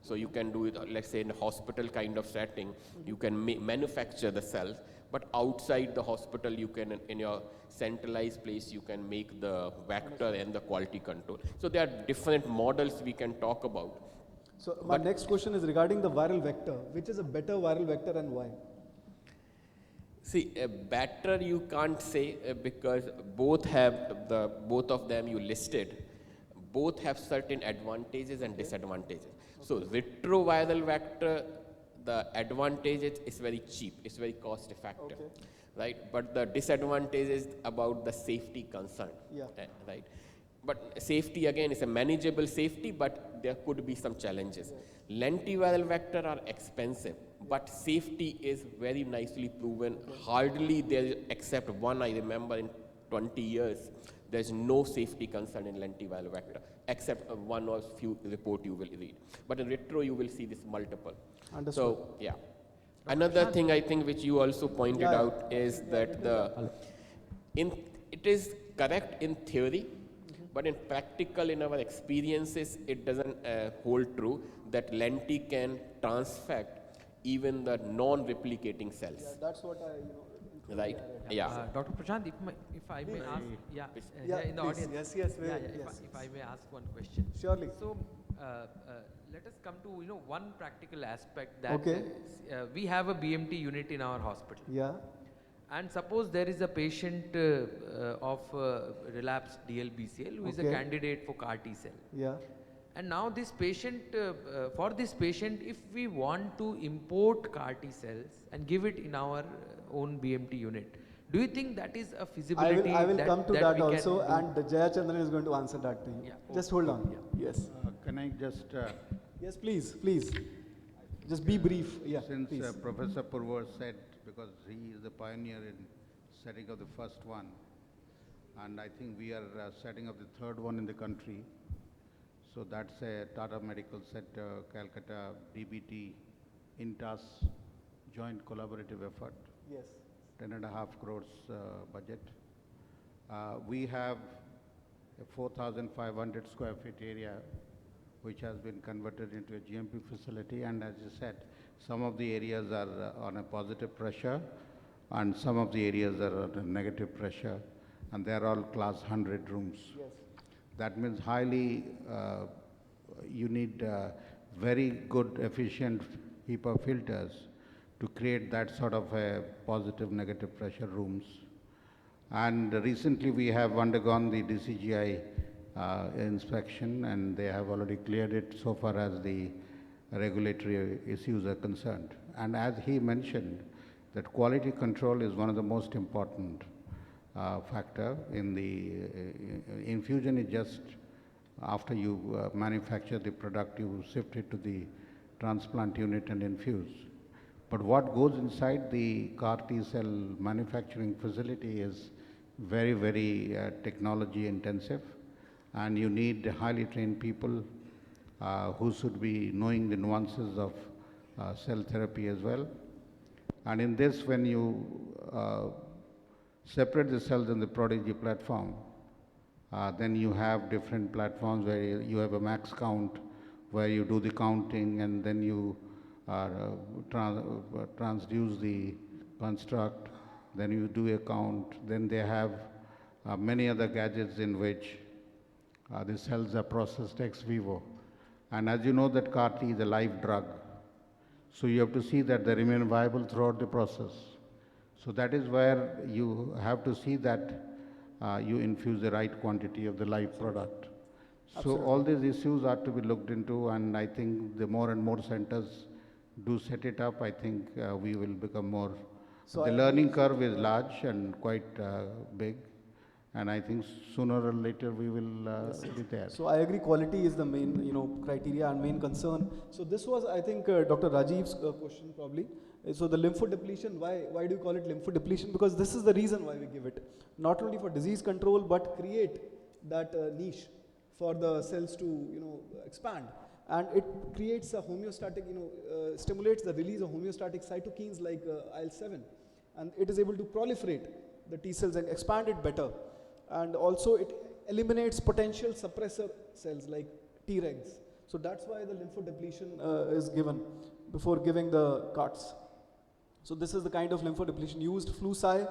So you can do it, let's say in a hospital kind of setting, you can manufacture the cells, but outside the hospital you can, in your centralized place, you can make the vector and the quality control. So there are different models we can talk about. So my next question is regarding the viral vector. Which is a better viral vector and why? See, better you can't say because both of them you listed, both have certain advantages and disadvantages. So retroviral vector, the advantage is very cheap, it's very cost effective, right? But the disadvantage is about the safety concern, right? But safety again is a manageable safety, but there could be some challenges. Lentiviral vector are expensive, but safety is very nicely proven. Hardly there, except one I remember in 20 years, there's no safety concern in lentiviral vector, except one or few report you will read. But in retro, you will see this multiple. Understood. So, yeah. Another thing I think which you also pointed out is that it is correct in theory, but in practical, in our experiences, it doesn't hold true that lenti can transfect even the non-replicating cells. Yeah, that's what I, right? Yeah. Dr. Prashant, if I may ask, in the audience. Yes. If I may ask one question. Surely. So, let us come to one practical aspect that we have a BMT unit in our hospital. Yeah. And suppose there is a patient of relapsed DLBCL who is a candidate for CAR-T cell. Yeah. And now this patient, for this patient, if we want to import CAR-T cells and give it in our own BMT unit, do you think that is a feasibility? I will come to that also, and Jaya Chandran is going to answer that thing. Yeah. Just hold on. Yes. Can I just... yes, please. Just be brief. Yeah, since please. Professor Purvar said, because he is the pioneer in setting up the first one, And I think we are setting up the third one in the country. So that's a Tata Medical Center, Calcutta, DBT, INTAS joint collaborative effort. Yes. 10.5 crores budget. We have a 4,500 square feet area which has been converted into a GMP facility, and as you said, some of the areas are on a positive pressure and some of the areas are on a negative pressure, and they are all class 100 rooms. Yes. That means highly, you need very good efficient HEPA filters to create that sort of a positive negative pressure rooms. And recently we have undergone the DCGI inspection, and they have already cleared it so far as the regulatory issues are concerned. And as he mentioned, that quality control is one of the most important factor in the infusion. Is just after you manufacture the product, you shift it to the transplant unit and infuse. But what goes inside the CAR T cell manufacturing facility is very, very technology intensive, and you need highly trained people who should be knowing the nuances of cell therapy as well. And in this, when you separate the cells in the Prodigy platform, then you have different platforms where you have a max count, where you do the counting, and then you transduce the construct, then you do a count, then they have many other gadgets in which the cells are processed ex vivo. And as you know, that CAR T is a live drug, so you have to see that they remain viable throughout the process. So that is where you have to see that you infuse the right quantity of the live product. So all these issues are to be looked into, and I think the more and more centers do set it up, I think we will become more. So the learning curve is large and quite big, and I think sooner or later we will be there. So I agree, quality is the main, criteria and main concern. So this was, I think, Dr. Rajiv's question probably. So the lymphodepletion, why do you call it lymphodepletion? Because this is the reason why we give it. Not only for disease control, but create that niche for the cells to, expand. And it creates a homeostatic, stimulates the release of homeostatic cytokines like IL-7. And it is able to proliferate the T cells and expand it better. And also it eliminates potential suppressor cells like Tregs. So that's why the lymphodepletion is given before giving the CARTs. So this is the kind of lymphodepletion used, Flu-Cy,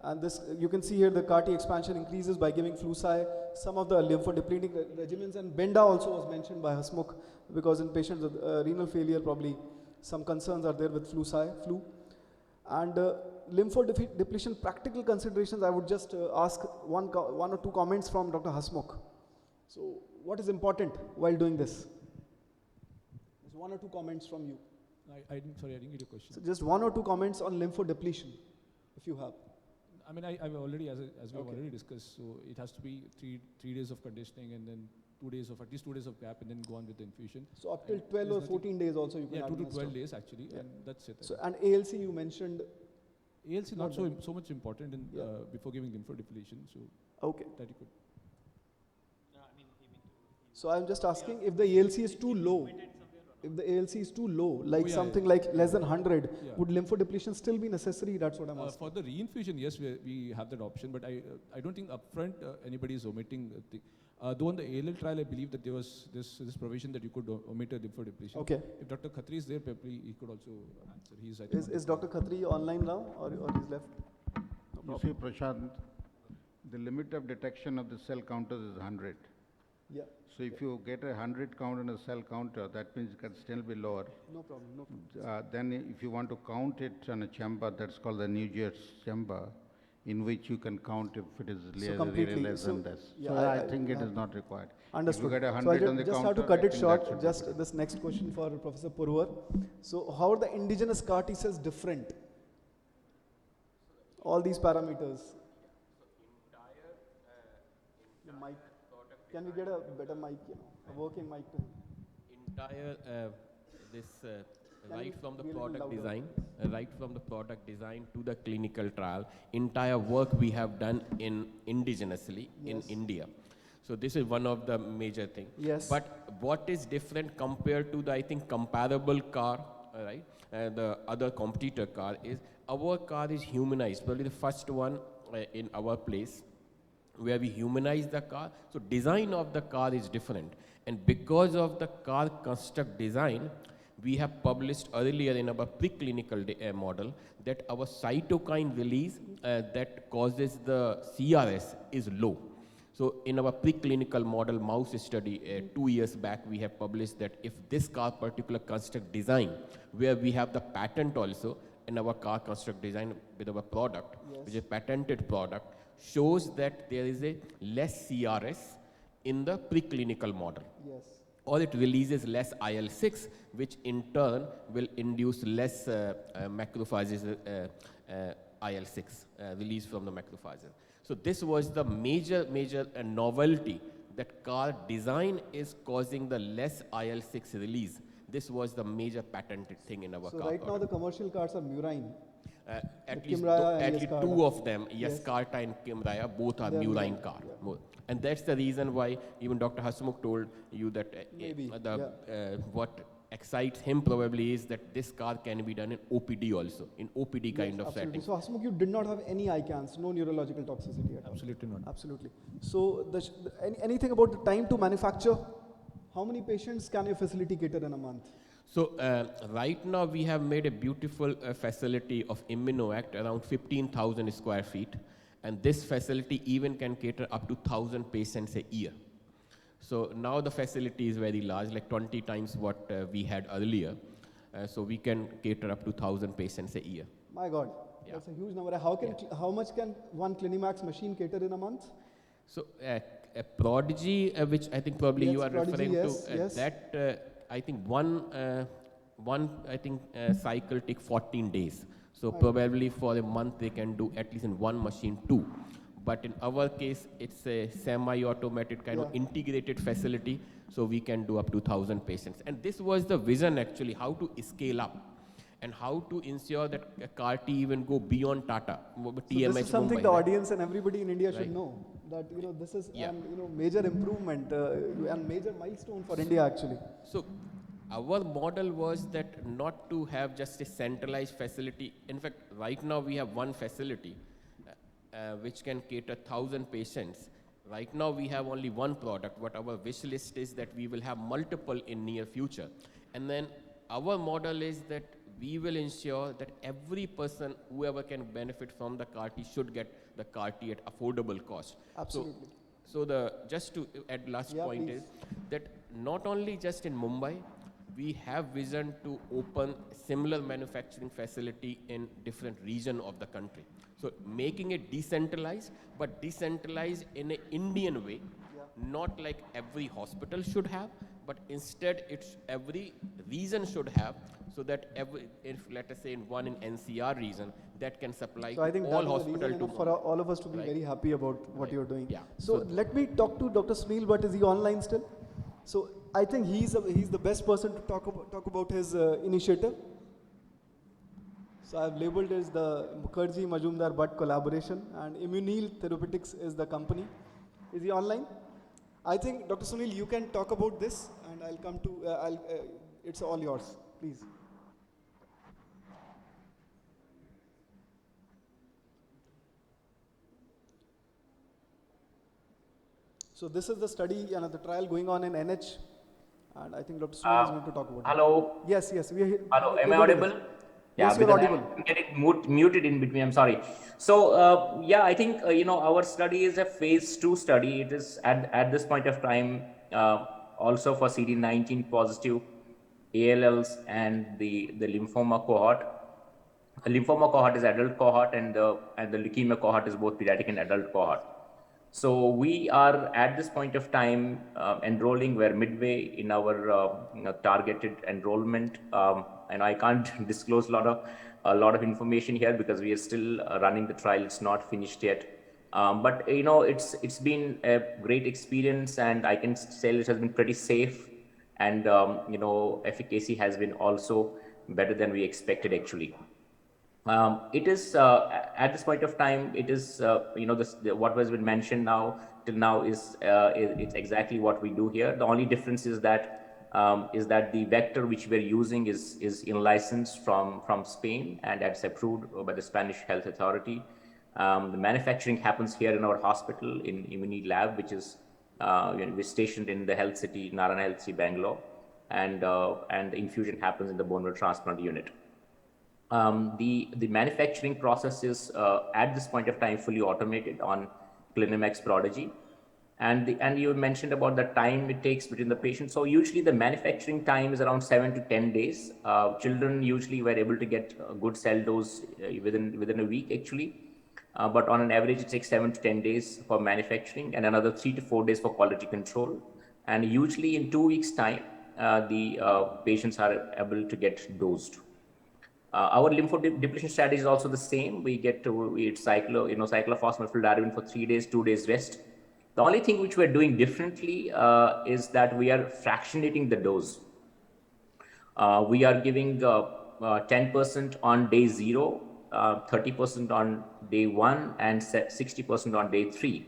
and this, you can see here the CAR T expansion increases by giving Flu-Cy, some of the lymphodepleting regimens, and Benda also was mentioned by Hasmukh, because in patients with renal failure, probably some concerns are there with Flu-Cy, flu. And lymphodepletion practical considerations, I would just ask one or two comments from Dr. Hasmukh. So what is important while doing this? Just one or two comments from you. Sorry, I didn't get your question. So just one or two comments on lymphodepletion, if you have. I mean, I've already, as we've already discussed, so it has to be three days of conditioning and then 2 days of, at least 2 days of gap, and then go on with the infusion. So up till 12 or 14 days also you can Yeah, 2 to administer. 12 days actually, and that's it. So, and ALC you mentioned. ALC not so much important in, before giving lymphodepletion, so okay. that you could. So I'm just asking if the ALC is too low. If the ALC is too low, like something like less than 100, would lymphodepletion still be necessary? That's what I'm asking. For the reinfusion, yes, we have that option, but I don't think upfront anybody is omitting. Though on the ALL trial, I believe that there was this provision that you could omit a lymphodepletion. Okay. If Dr. Khatri is there, probably he could also answer. He's, I think, is Dr. Khatri online now, or he's left? You see, Prashant, the limit of detection of the cell counters is 100. Yeah. So if you get a 100 count on a cell counter, that means it can still be lower. No problem, no problem. Then if you want to count it on a chamber, that's called the Nugent's chamber, in which you can count if it is really less than this. Yeah, so I think it is not required. Understood. If you get a So 100 I on the just counter, have to cut I it think short. that should Just be good. this next question for Professor Purwar. So how are the indigenous CAR T cells different? All these parameters. The mic. Can we get a better mic, a working mic to him? Entire right from the be a little product louder? design, right from the product design to the clinical trial, entire work we have done in indigenously in Yes. India. So this is one of the major things. Yes. But what is different compared to the, I think, comparable car, right? The other competitor car is our car is humanized, probably the first one in our place where we humanize the car. So design of the car is different. And because of the car construct design, we have published earlier in our preclinical model that our cytokine release that causes the CRS is low. So in our preclinical model mouse study 2 years back, we have published that if this car particular construct design, where we have the patent also in our car construct design with our product, Yes. which is a patented product, shows that there is a less CRS in the preclinical model. Yes. Or it releases less IL-6, which in turn will induce less macrophages IL-6 release from the macrophages. So this was the major novelty, that car design is causing the less IL-6 release. This was the major patented thing in our So car. right now the commercial cars are murine. At The least, Kimraya and at least Yaskarta. two of them, Yes. Yaskarta and Kimraya, both are They are murine murine, car. yeah. And that's the reason why even Dr. Hasmukh told you that Maybe, what excites him probably is that this car can be done in OPD also, in OPD kind of Absolutely. setting. So Hasmukh, you did not have any ICANS, no neurological toxicity at all. Absolutely not. Absolutely. So anything about the time to manufacture? How many patients can your facility cater in a month? So right now we have made a beautiful facility of ImmunoAct around 15,000 square feet, and this facility even can cater up to 1,000 patients a year. So now the facility is very large, like 20 times what we had earlier. So we can cater up to 1,000 patients a year. My God, Yeah. that's a huge number. How much can one Clinimax machine cater in a month? So a Prodigy, which I think probably Yes, you are Prodigy, referring yes, to, yes. that I think one cycle take 14 days. So probably for a month they can do at least in one machine 2. But in our case, it's a semi-automated kind of integrated facility, so we can do up to 1,000 patients. And this was the vision actually, how to scale up and how to ensure that a CAR T even go beyond Tata, So TMH this is something Mumbai, the right? audience and everybody in India should Right. know, that this is Yeah. major improvement and major milestone for India actually. So our model was that not to have just a centralized facility. In fact, right now we have one facility which can cater 1,000 patients. Right now we have only one product. What our wish list is that we will have multiple in near future. And then our model is that we will ensure that every person, whoever can benefit from the CAR T, should get the CAR T at affordable cost. Absolutely. So just to add last Yeah, point please. is that not only just in Mumbai, we have vision to open similar manufacturing facility in different region of the country. So making it decentralized, but decentralized in an Indian way, not like every hospital should have, but instead it's every region should have, so that if let us say in one in NCR region, that can supply So I think all that is the hospital reason to enough for all of us to be Right. very happy about what Right. you're doing. Yeah. So let me talk to Dr. Sunil, but is he online still? So I think he's the best person to talk about his initiative. So I've labeled it as the Mukherjee Majumdar Bhatt collaboration, and Immunil Therapeutics is the company. Is he online? I think Dr. Sunil, you can talk about this, and I'll come to. It's all yours, please. So this is the study and the trial going on in NH, and I think Dr. Sunil is going to talk about Hello. it. Yes, we are here. Hello, am I Everybody audible? is. Yes, you're because audible. I'm getting muted in between. I'm sorry. So, I think our study is a phase 2 study. It is at this point of time also for CD19 positive ALLs and the lymphoma cohort. The lymphoma cohort is adult cohort, and the leukemia cohort is both pediatric and adult cohort. So we are at this point of time enrolling. We're midway in our targeted enrollment, and I can't disclose a lot of information here because we are still running the trial. It's not finished yet. But it's been a great experience, and I can say it has been pretty safe, and efficacy has been also better than we expected actually. It is at this point of time. It is what has been mentioned now till now is it's exactly what we do here. The only difference is that the vector which we are using is in license from Spain, and that's approved by the Spanish Health Authority. The manufacturing happens here in our hospital in Immuni Lab, which is we're stationed in the health city, Narayana Health City, Bangalore, and the infusion happens in the bone marrow transplant unit. The manufacturing process is at this point of time fully automated on Clinimex Prodigy. And you mentioned about the time it takes between the patient. So usually the manufacturing time is around 7 to 10 days. Children usually were able to get a good cell dose within a week actually. But on an average, it takes 7 to 10 days for manufacturing and another 3 to 4 days for quality control. And usually in 2 weeks' time, the patients are able to get dosed. Our lymphodepletion strategy is also the same. We eat cyclophosphamide for 3 days, 2 days rest. The only thing which we're doing differently is that we are fractionating the dose. We are giving 10% on day 0, 30% on day 1, and 60% on day 3.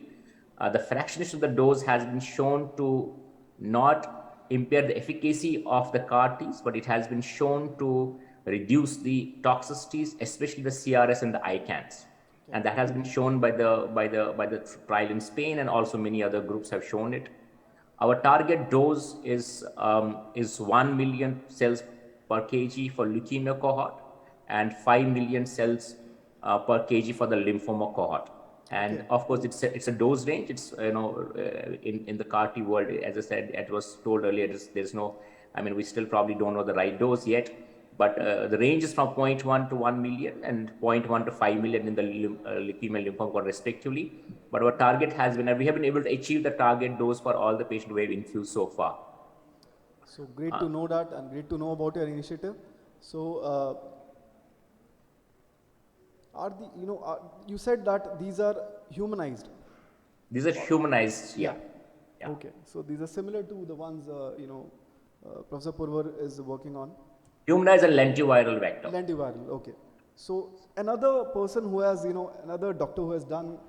The fractionation of the dose has been shown to not impair the efficacy of the CAR Ts, but it has been shown to reduce the toxicities, especially the CRS and the ICANS. And that has been shown by the trial in Spain, and also many other groups have shown it. Our target dose is 1 million cells per kg for leukemia cohort and 5 million cells per kg for the lymphoma cohort. And of course, it's a dose range. It's in the CAR T world, as I said, it was told earlier. There's no, we still probably don't know the right dose yet. But the range is from 0.1 to 1 million and 0.1 to 5 million in the leukemia and lymphoma respectively. But our target has been, and we have been able to achieve the target dose for all the patients we have infused so far. So great to know that, and great to know about your initiative. So you said that these are humanized. These are humanized, yeah. Okay, so these are similar to the ones Professor Purvar is working on. Humanized and lentiviral vector. Lentiviral, okay. So another person who has, another doctor who has done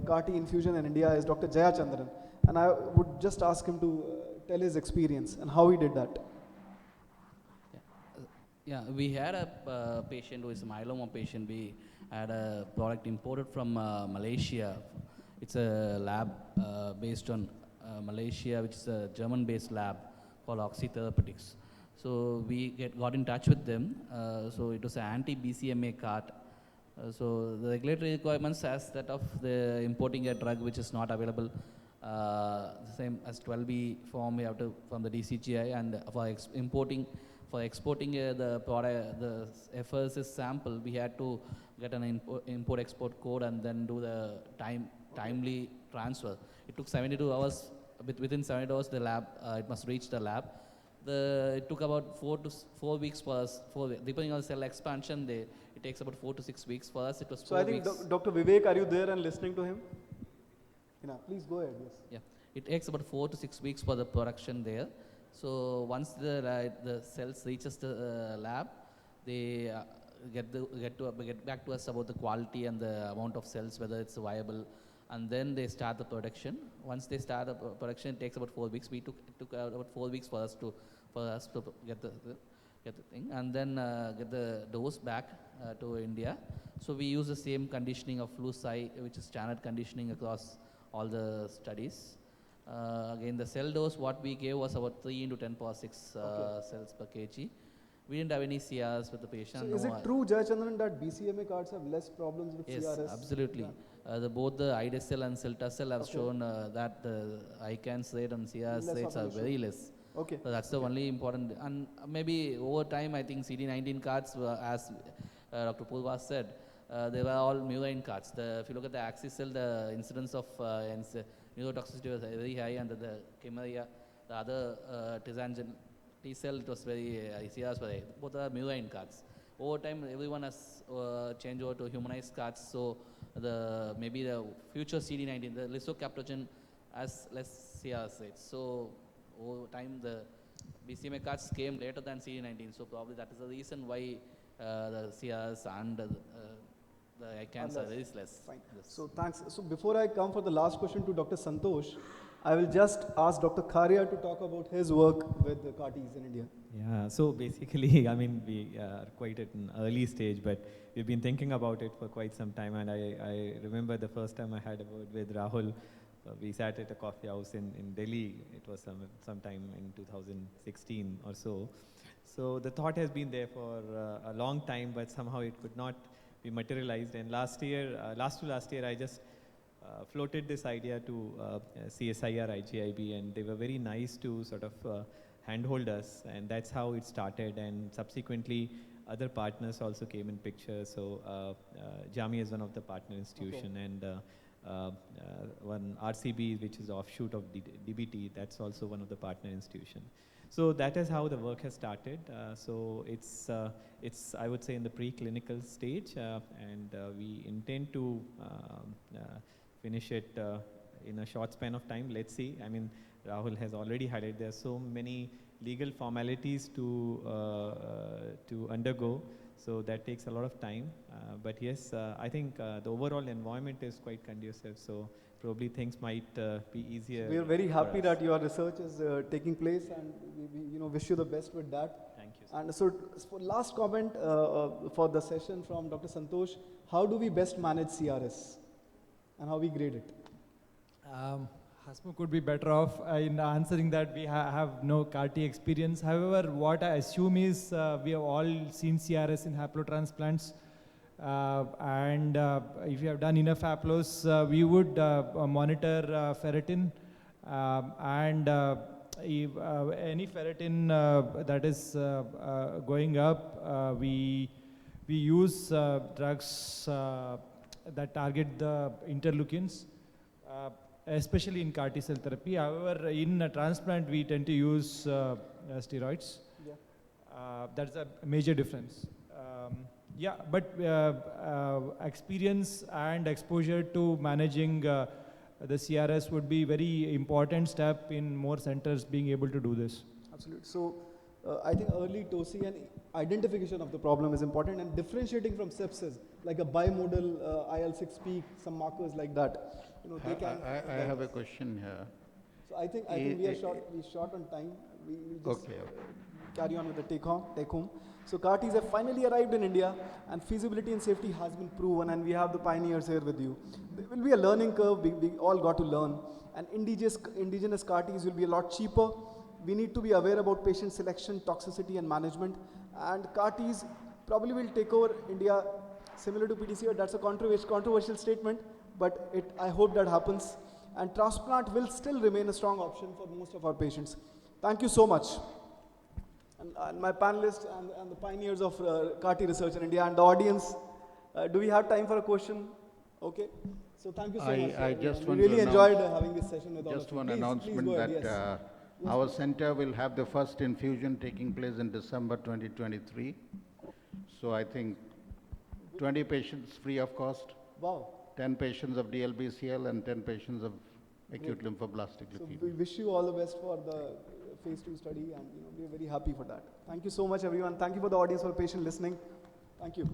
CAR T infusion in India is Dr. Jayachandran, and I would just ask him to tell his experience and how he did that. Yeah, we had a patient who is a myeloma patient. We had a product imported from Malaysia. It's a lab based on Malaysia, which is a German-based lab called Oxy Therapeutics. So we got in touch with them. So it was an anti-BCMA CAR. So the regulatory requirements as that of the importing a drug which is not available, same as 12B form we have to from the DCGI, and for exporting the product, the FSS sample, we had to get an import-export code and then do the timely transfer. It took 72 hours. Within 72 hours, the lab it must reach the lab. It took about 4 weeks for us. Depending on the cell expansion, it takes about 4 to 6 weeks for us. It was 4 weeks. So I think Dr. Vivek, are you there and listening to him? Please go ahead. Yes. Yeah, it takes about 4 to 6 weeks for the production there. So once the cells reaches the lab, they get back to us about the quality and the amount of cells, whether it's viable, and then they start the production. Once they start the production, it takes about 4 weeks. It took about 4 weeks for us to get the thing, and then get the dose back to India. So we use the same conditioning of flu-cy, which is standard conditioning across all the studies. Again, the cell dose, what we gave was about 3 into 10 power 6 cells per kg. We didn't have any CRs with the patient. So is it true, Jayachandran, that BCMA cards have less problems with CRS? Yes, absolutely. Both the IDESCEL and Cilta-cel have shown that the ICANS rate and CRS rates are very less. Okay. So that's the only important. And maybe over time, I think CD19 cards, as Dr. Purva said, they were all murine cards. If you look at the Axis-cell, the incidence of neurotoxicity was very high, and the chimeria, the other T-cell, it was very CRS were high. Both are murine cards. Over time, everyone has changed over to humanized cards. So maybe the future CD19, the lisocabtagene, has less CRS rates. So over time, the BCMA cards came later than CD19. So probably that is the reason why the CRS and the cancer is less. Fine. Yes. So thanks. So before I come for the last question to Dr. Santosh, I will just ask Dr. Kharia to talk about his work with the CAR-Ts in India. Yeah, so basically, I mean, we are quite at an early stage, but we've been thinking about it for quite some time. And I remember the first time I had a word with Rahul, we sat at a coffee house in Delhi. It was sometime in 2016 or so. So the thought has been there for a long time, but somehow it could not be materialized. And last to last year, I just floated this idea to CSIR, IGIB, and they were very nice to sort of handhold us, and that's how it started. And subsequently, other partners also came in picture. So JAMI is one of the partner institution, and one RCB, which is offshoot of DBT, that's also one of the partner institution. So that is how the work has started. So it's I would say in the preclinical stage, and we intend to finish it in a short span of time. Let's see. I mean, Rahul has already highlighted there are so many legal formalities to undergo, so that takes a lot of time. But yes, I think the overall environment is quite conducive, so probably things might be easier. We are very happy that your research is taking place, and we wish you the best with that. Thank you. And so, for last comment for the session from Dr. Santosh, how do we best manage CRS, and how we grade it? Hasmukh could be better off in answering that. We have no CAR-T experience. However, what I assume is we have all seen CRS in haplotransplants. And if you have done enough haplos, we would monitor ferritin. And if any ferritin that is going up, we use drugs that target the interleukins. Especially in CAR-T cell therapy. However, in transplant, we tend to use steroids. Yeah. That's a major difference. Yeah, but experience and exposure to managing the CRS would be very important step in more centers being able to do this. Absolutely. So, I think early TOSI and identification of the problem is important, and differentiating from sepsis, like a bimodal IL-6 peak, some markers like that. They can. I have a question here. So I think we are short on time. We just carry on with the take home. So CAR-Ts have finally arrived in India, and feasibility and safety has been proven, and we have the pioneers here with you. There will be a learning curve. We all got to learn, and indigenous CAR-Ts will be a lot cheaper. We need to be aware about patient selection, toxicity, and management. And CAR-Ts probably will take over India, similar to PTCR. That's a controversial statement, but I hope that happens. And transplant will still remain a strong option for most of our patients. Thank you so much. And my panelists and the pioneers of CAR-T research in India and the audience, do we have time for a question? Okay. So thank you so much. I just we really enjoyed having this session with all of you. Just one announcement that our center will have the first infusion taking place in December 2023. So I think 20 patients free of cost. Wow. 10 patients of DLBCL and 10 patients of acute lymphoblastic leukemia. So we wish you all the best for the phase 2 study, and we're very happy for that. Thank you so much, everyone. Thank you for the audience for patient listening. Thank you.